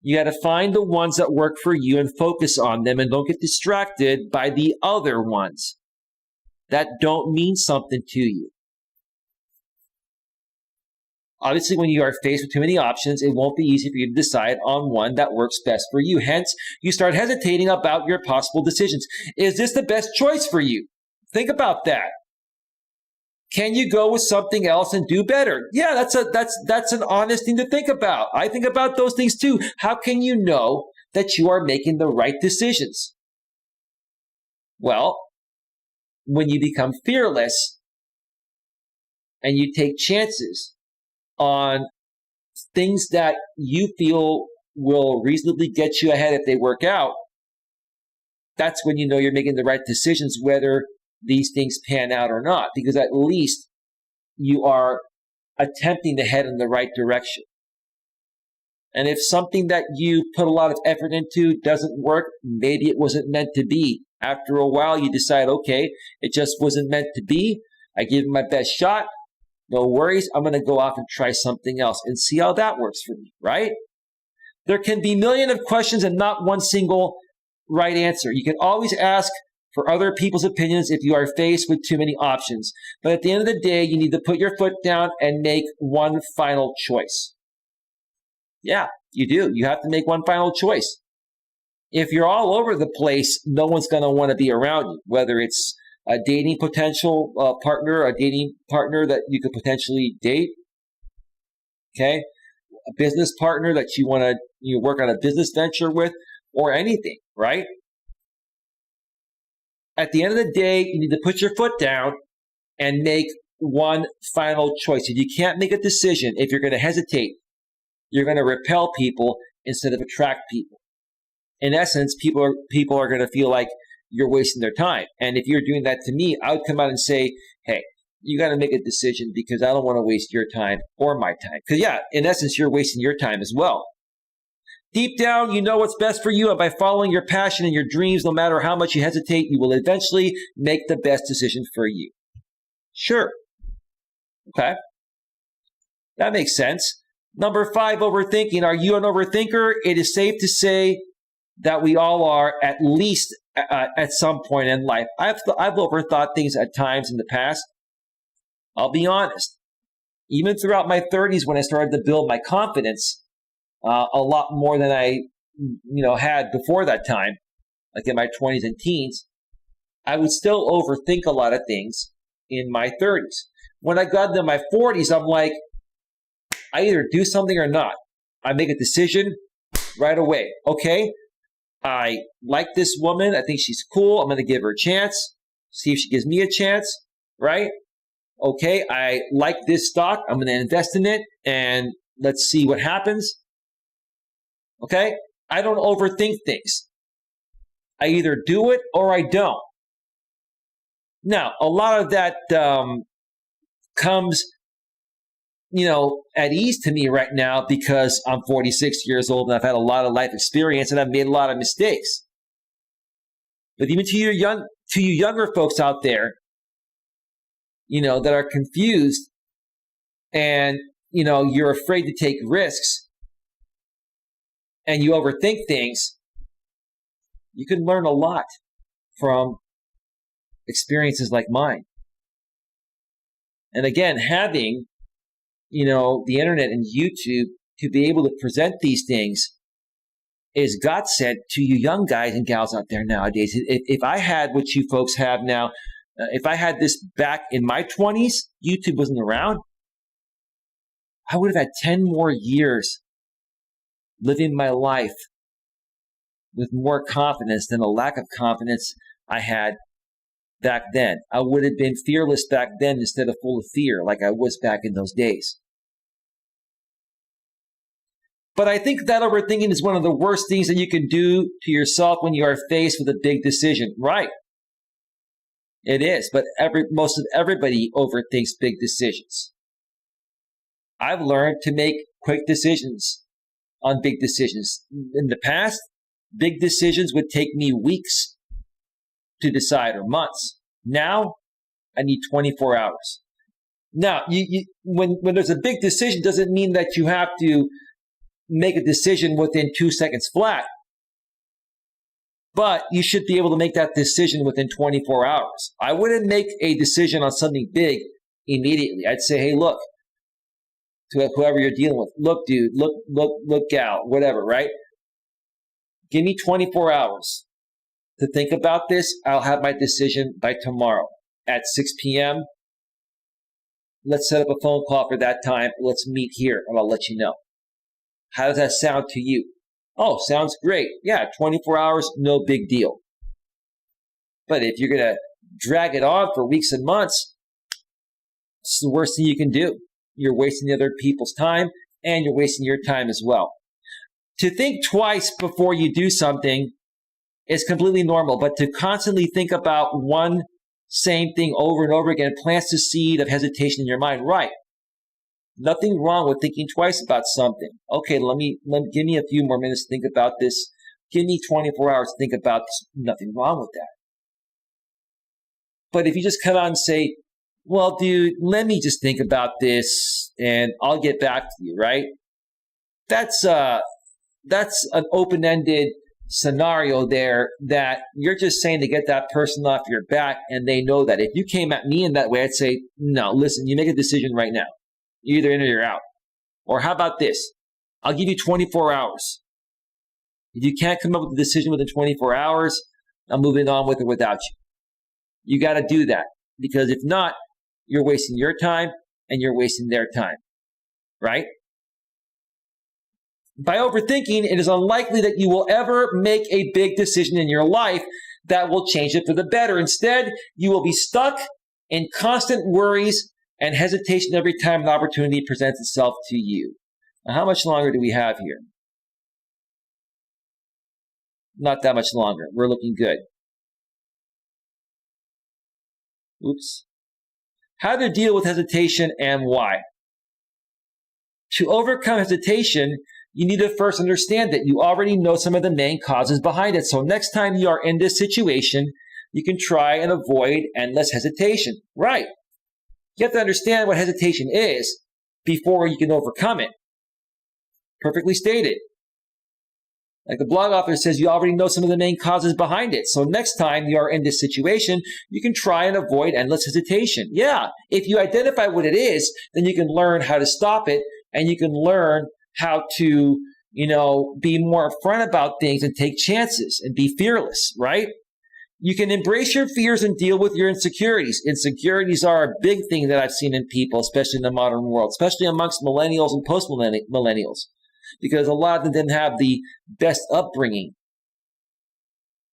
A: You got to find the ones that work for you and focus on them, and don't get distracted by the other ones that don't mean something to you. Obviously, when you are faced with too many options, it won't be easy for you to decide on one that works best for you. Hence, you start hesitating about your possible decisions. Is this the best choice for you? Think about that. Can you go with something else and do better? Yeah, that's an honest thing to think about. I think about those things too. How can you know that you are making the right decisions? Well, when you become fearless and you take chances on things that you feel will reasonably get you ahead if they work out, that's when you know you're making the right decisions, whether these things pan out or not, because at least you are attempting to head in the right direction. And if something that you put a lot of effort into doesn't work, maybe it wasn't meant to be. After a while, you decide, okay, it just wasn't meant to be. I gave it my best shot. No worries. I'm going to go off and try something else and see how that works for me, right? There can be millions of questions and not one single right answer. You can always ask for other people's opinions if you are faced with too many options. But at the end of the day, you need to put your foot down and make one final choice. Yeah, you do. You have to make one final choice. If you're all over the place, no one's going to want to be around you, whether it's a dating potential partner, a dating partner that you could potentially date, okay? A business partner that you want to work on a business venture with, or anything, right? At the end of the day, you need to put your foot down and make one final choice. If you can't make a decision, if you're going to hesitate, you're going to repel people instead of attract people. In essence, people are going to feel like you're wasting their time. And if you're doing that to me, I would come out and say, hey, you got to make a decision because I don't want to waste your time or my time. Because yeah, in essence, you're wasting your time as well. Deep down, you know what's best for you, and by following your passion and your dreams, no matter how much you hesitate, you will eventually make the best decision for you. Sure. Okay. That makes sense. Number 5, overthinking. Are you an overthinker? It is safe to say that we all are, at least at some point in life. I've overthought things at times in the past. I'll be honest. Even throughout my 30s, when I started to build my confidence, a lot more than I, had before that time, like in my 20s and teens, I would still overthink a lot of things in my 30s. When I got into my 40s, I'm like, I either do something or not. I make a decision right away. Okay, I like this woman. I think she's cool. I'm going to give her a chance. See if she gives me a chance, right? Okay, I like this stock. I'm going to invest in it, and let's see what happens. Okay, I don't overthink things. I either do it or I don't. Now, a lot of that comes, at ease to me right now because I'm 46 years old and I've had a lot of life experience and I've made a lot of mistakes. But even to you younger folks out there, that are confused and, you're afraid to take risks and you overthink things, you can learn a lot from experiences like mine. And again, having, the internet and YouTube to be able to present these things is God sent to you young guys and gals out there nowadays. If I had what you folks have now, if I had this back in my 20s, YouTube wasn't around, I would have had 10 more years living my life with more confidence than the lack of confidence I had back then. I would have been fearless back then instead of full of fear like I was back in those days. But I think that overthinking is one of the worst things that you can do to yourself when you are faced with a big decision. Right. It is, but most of everybody overthinks big decisions. I've learned to make quick decisions on big decisions. In the past, big decisions would take me weeks to decide or months. Now, I need 24 hours. Now, when there's a big decision, doesn't mean that you have to make a decision within 2 seconds flat. But you should be able to make that decision within 24 hours. I wouldn't make a decision on something big immediately. I'd say, hey, look, to whoever you're dealing with, look, dude, look, gal, whatever, right? Give me 24 hours to think about this. I'll have my decision by tomorrow at 6 p.m. Let's set up a phone call for that time. Let's meet here, and I'll let you know. How does that sound to you? Oh, sounds great. Yeah, 24 hours, no big deal. But if you're going to drag it on for weeks and months, it's the worst thing you can do. You're wasting other people's time, and you're wasting your time as well. To think twice before you do something is completely normal, but to constantly think about one same thing over and over again plants the seed of hesitation in your mind. Right. Nothing wrong with thinking twice about something. Okay, give me a few more minutes to think about this. Give me 24 hours to think about this. Nothing wrong with that. But if you just come out and say, well, dude, let me just think about this and I'll get back to you, right? That's an open-ended scenario there that you're just saying to get that person off your back, and they know that. If you came at me in that way, I'd say, no, listen, you make a decision right now. You're either in or you're out. Or how about this? I'll give you 24 hours. If you can't come up with a decision within 24 hours, I'm moving on with or without you. You got to do that, because if not, you're wasting your time and you're wasting their time, right? By overthinking, it is unlikely that you will ever make a big decision in your life that will change it for the better. Instead, you will be stuck in constant worries and hesitation every time an opportunity presents itself to you. Now, how much longer do we have here? Not that much longer. We're looking good. Oops. How to deal with hesitation and why. To overcome hesitation, you need to first understand that you already know some of the main causes behind it. So next time you are in this situation, you can try and avoid endless hesitation. Right. You have to understand what hesitation is before you can overcome it. Perfectly stated. Like the blog author says, you already know some of the main causes behind it. So next time you are in this situation, you can try and avoid endless hesitation. Yeah, if you identify what it is, then you can learn how to stop it, and you can learn how to, be more upfront about things and take chances and be fearless, right? You can embrace your fears and deal with your insecurities. Insecurities are a big thing that I've seen in people, especially in the modern world, especially amongst millennials and post-millennials. Because a lot of them didn't have the best upbringing.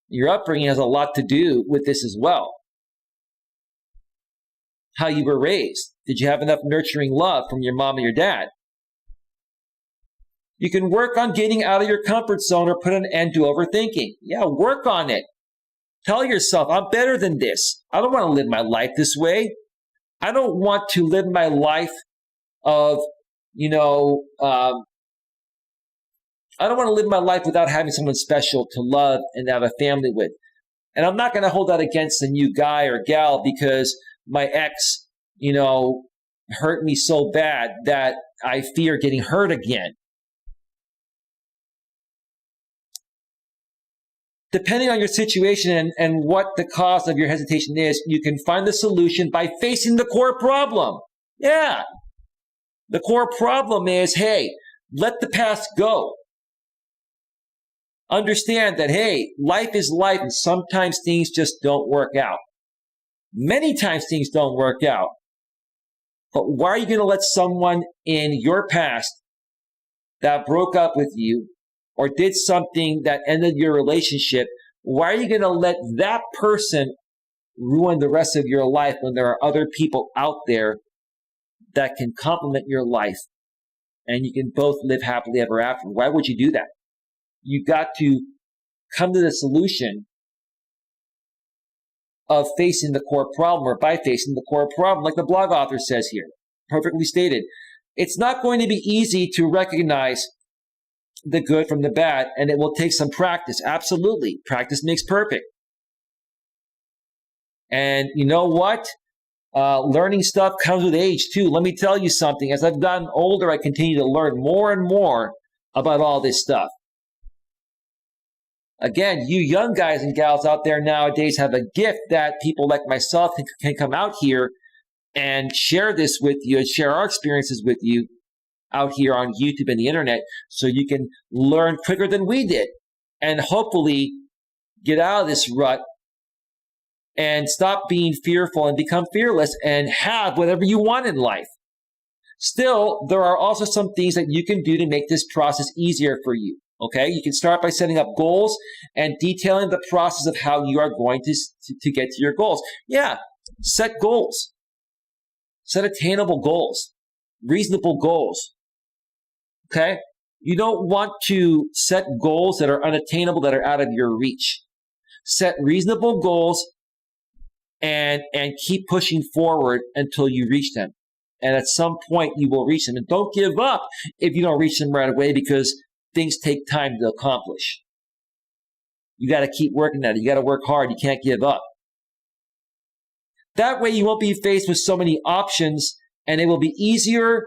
A: Your upbringing has a lot to do with this as well. How you were raised. Did you have enough nurturing love from your mom and your dad? You can work on getting out of your comfort zone or put an end to overthinking. Yeah, work on it. Tell yourself, I'm better than this. I don't want to live my life this way. I don't want to live my life of, I don't want to live my life without having someone special to love and have a family with. And I'm not going to hold that against a new guy or gal because my ex, hurt me so bad that I fear getting hurt again. Depending on your situation and what the cause of your hesitation is, you can find the solution by facing the core problem. Yeah. The core problem is, hey, let the past go. Understand that, hey, life is life and sometimes things just don't work out. Many times things don't work out. But why are you going to let someone in your past that broke up with you or did something that ended your relationship, why are you going to let that person ruin the rest of your life when there are other people out there that can complement your life and you can both live happily ever after? Why would you do that? You got to come to the solution of facing the core problem, or by facing the core problem, like the blog author says here, perfectly stated. It's not going to be easy to recognize the good from the bad, and it will take some practice. Absolutely. Practice makes perfect. And you know what? Learning stuff comes with age too. Let me tell you something. As I've gotten older, I continue to learn more and more about all this stuff. Again, you young guys and gals out there nowadays have a gift that people like myself can come out here and share this with you and share our experiences with you out here on YouTube and the internet so you can learn quicker than we did and hopefully get out of this rut and stop being fearful and become fearless and have whatever you want in life. Still, there are also some things that you can do to make this process easier for you. Okay, you can start by setting up goals and detailing the process of how you are going to get to your goals. Yeah, set goals. Set attainable goals, reasonable goals. Okay? You don't want to set goals that are unattainable, that are out of your reach. Set reasonable goals and keep pushing forward until you reach them. And at some point you will reach them. And don't give up if you don't reach them right away, because things take time to accomplish. You got to keep working at it. You got to work hard. You can't give up. That way you won't be faced with so many options, and it will be easier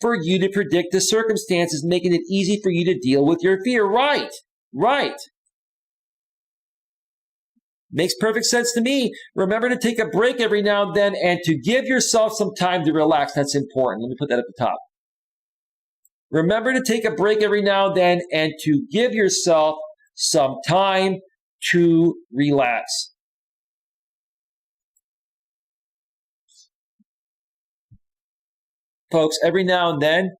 A: for you to predict the circumstances, making it easy for you to deal with your fear. Right. Makes perfect sense to me. Remember to take a break every now and then and to give yourself some time to relax. That's important. Let me put that at the top. Remember to take a break every now and then and to give yourself some time to relax. Folks, every now and then,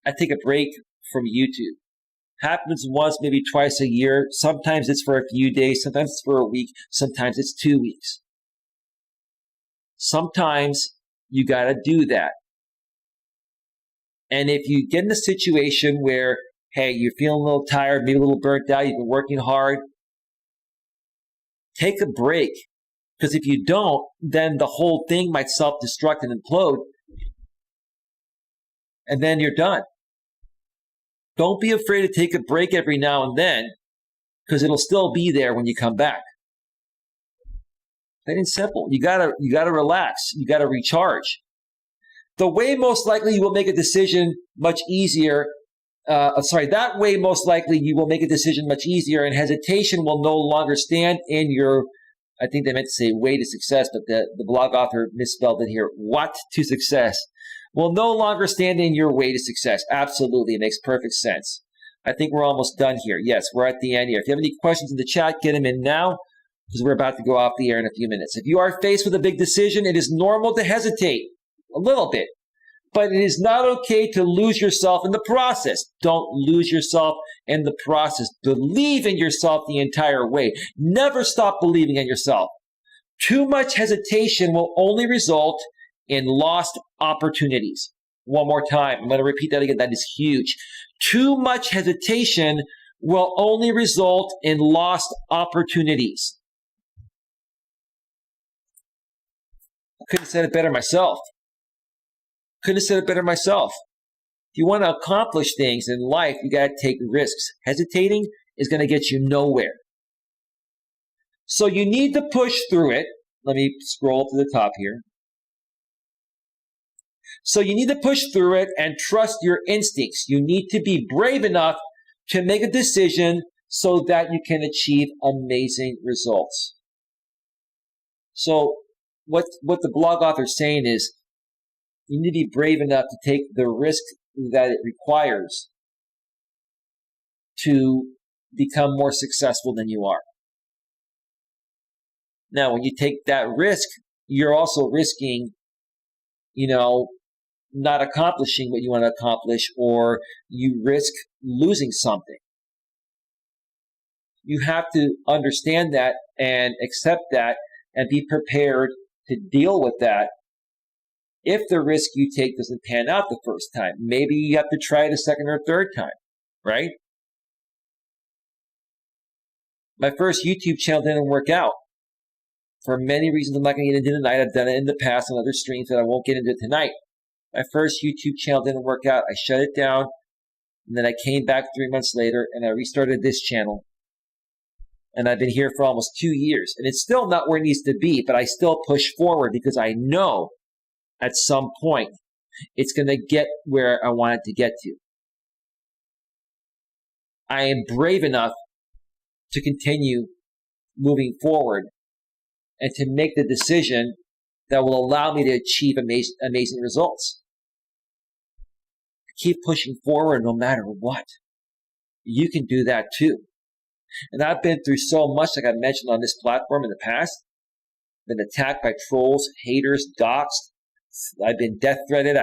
A: I take a break from YouTube. Happens once, maybe twice a year. Sometimes it's for a few days. Sometimes it's for a week. Sometimes it's 2 weeks. Sometimes you got to do that. And if you get in a situation where, hey, you're feeling a little tired, maybe a little burnt out, you've been working hard, take a break. Because if you don't, then the whole thing might self-destruct and implode. And then you're done. Don't be afraid to take a break every now and then, because it'll still be there when you come back. Plain and simple. You gotta relax. You gotta recharge. The way most likely you will make a decision much easier. That way most likely you will make a decision much easier, and hesitation will no longer stand in your. I think they meant to say way to success, but the blog author misspelled it here. What to success will no longer stand in your way to success. Absolutely. It makes perfect sense. I think we're almost done here. Yes, we're at the end here. If you have any questions in the chat, get them in now, because we're about to go off the air in a few minutes. If you are faced with a big decision, it is normal to hesitate a little bit, but it is not okay to lose yourself in the process. Don't lose yourself in the process. Believe in yourself the entire way. Never stop believing in yourself. Too much hesitation will only result in lost opportunities. One more time. I'm going to repeat that again. That is huge. Too much hesitation will only result in lost opportunities. I couldn't have said it better myself. If you want to accomplish things in life, you got to take risks. Hesitating is going to get you nowhere. So you need to push through it. Let me scroll to the top here. So you need to push through it and trust your instincts. You need to be brave enough to make a decision so that you can achieve amazing results. So what the blog author is saying is, you need to be brave enough to take the risk that it requires to become more successful than you are. Now, when you take that risk, you're also risking, not accomplishing what you want to accomplish, or you risk losing something. You have to understand that and accept that and be prepared to deal with that if the risk you take doesn't pan out the first time. Maybe you have to try it a second or third time, right? My first YouTube channel didn't work out for many reasons I'm not going to get into tonight. I've done it in the past on other streams that I won't get into tonight. My first YouTube channel didn't work out. I shut it down, and then I came back 3 months later, and I restarted this channel. And I've been here for almost 2 years. And it's still not where it needs to be, but I still push forward because I know at some point it's going to get where I want it to get to. I am brave enough to continue moving forward and to make the decision that will allow me to achieve amazing results. Keep pushing forward no matter what. You can do that too. And I've been through so much, like I mentioned on this platform in the past. Been attacked by trolls, haters, doxxed. I've been death threatened.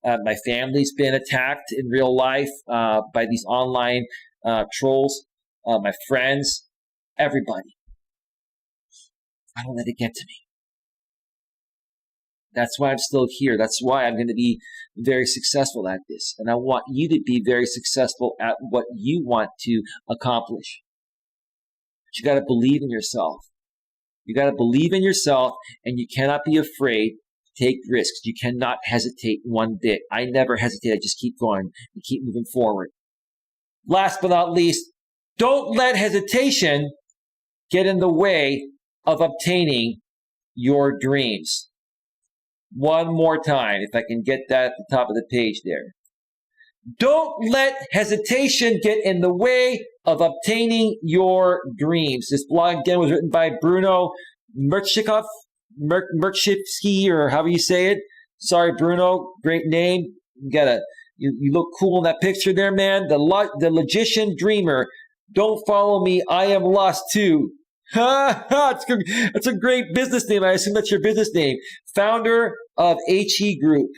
A: My family's been attacked in real life by these online trolls. My friends, everybody. I don't let it get to me. That's why I'm still here. That's why I'm going to be very successful at this. And I want you to be very successful at what you want to accomplish. But you got to believe in yourself. You got to believe in yourself, and you cannot be afraid to take risks. You cannot hesitate one bit. I never hesitate. I just keep going and keep moving forward. Last but not least, don't let hesitation get in the way of obtaining your dreams. One more time, if I can get that at the top of the page there. Don't let hesitation get in the way of obtaining your dreams. This blog, again, was written by Bruno Merchikov, Merchivsky, or however you say it. Sorry, Bruno. Great name. You look cool in that picture there, man. The logician dreamer. Don't follow me. I am lost too. It's a great business name. I assume that's your business name. Founder of HE Group.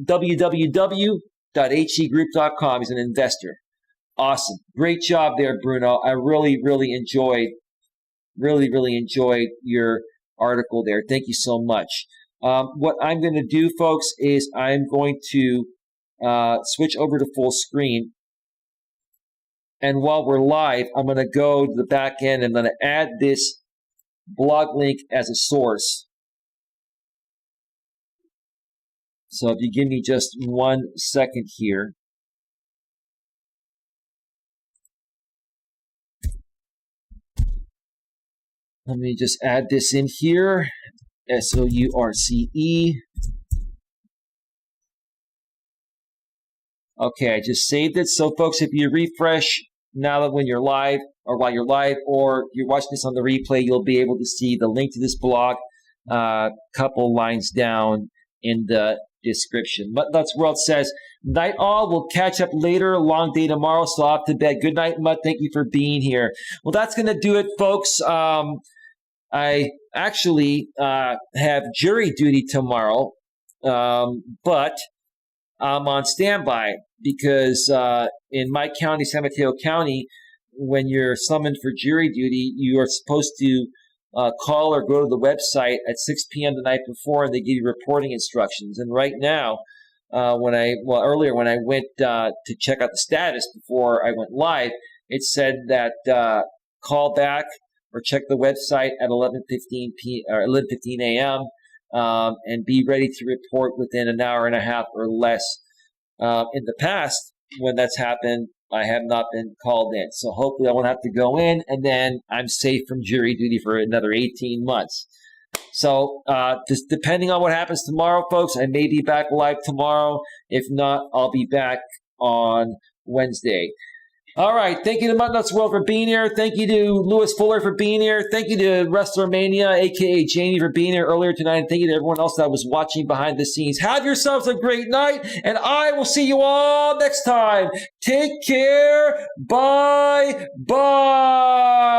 A: www.hegroup.com. He's an investor. Awesome. Great job there, Bruno. I really enjoyed your article there. Thank you so much. What I'm going to do, folks, is I'm going to switch over to full screen. And while we're live, I'm going to go to the back end and I'm going to add this blog link as a source. So if you give me just 1 second here. Let me just add this in here. SOURCE. Okay, I just saved it. So folks, if you refresh now that when you're live, or while you're live, or you're watching this on the replay, you'll be able to see the link to this blog couple lines down in the description. But that's where it says, night all, we'll catch up later, long day tomorrow, so off to bed. Good night, Mutt. Thank you for being here. Well, that's going to do it, folks. I actually have jury duty tomorrow, but I'm on standby because in my county, San Mateo County, when you're summoned for jury duty, you are supposed to call or go to the website at 6 p.m. the night before, and they give you reporting instructions. And right now, earlier when I went to check out the status before I went live, it said that call back or check the website at 11:15 a.m. And be ready to report within an hour and a half or less. In the past, when that's happened, I have not been called in. So hopefully I won't have to go in, and then I'm safe from jury duty for another 18 months. So just depending on what happens tomorrow, folks, I may be back live tomorrow. If not, I'll be back on Wednesday. All right. Thank you to Mutt Nuts World for being here. Thank you to Lewis Fuller for being here. Thank you to WrestleMania, a.k.a. Janie, for being here earlier tonight. And thank you to everyone else that was watching behind the scenes. Have yourselves a great night, and I will see you all next time. Take care. Bye. Bye.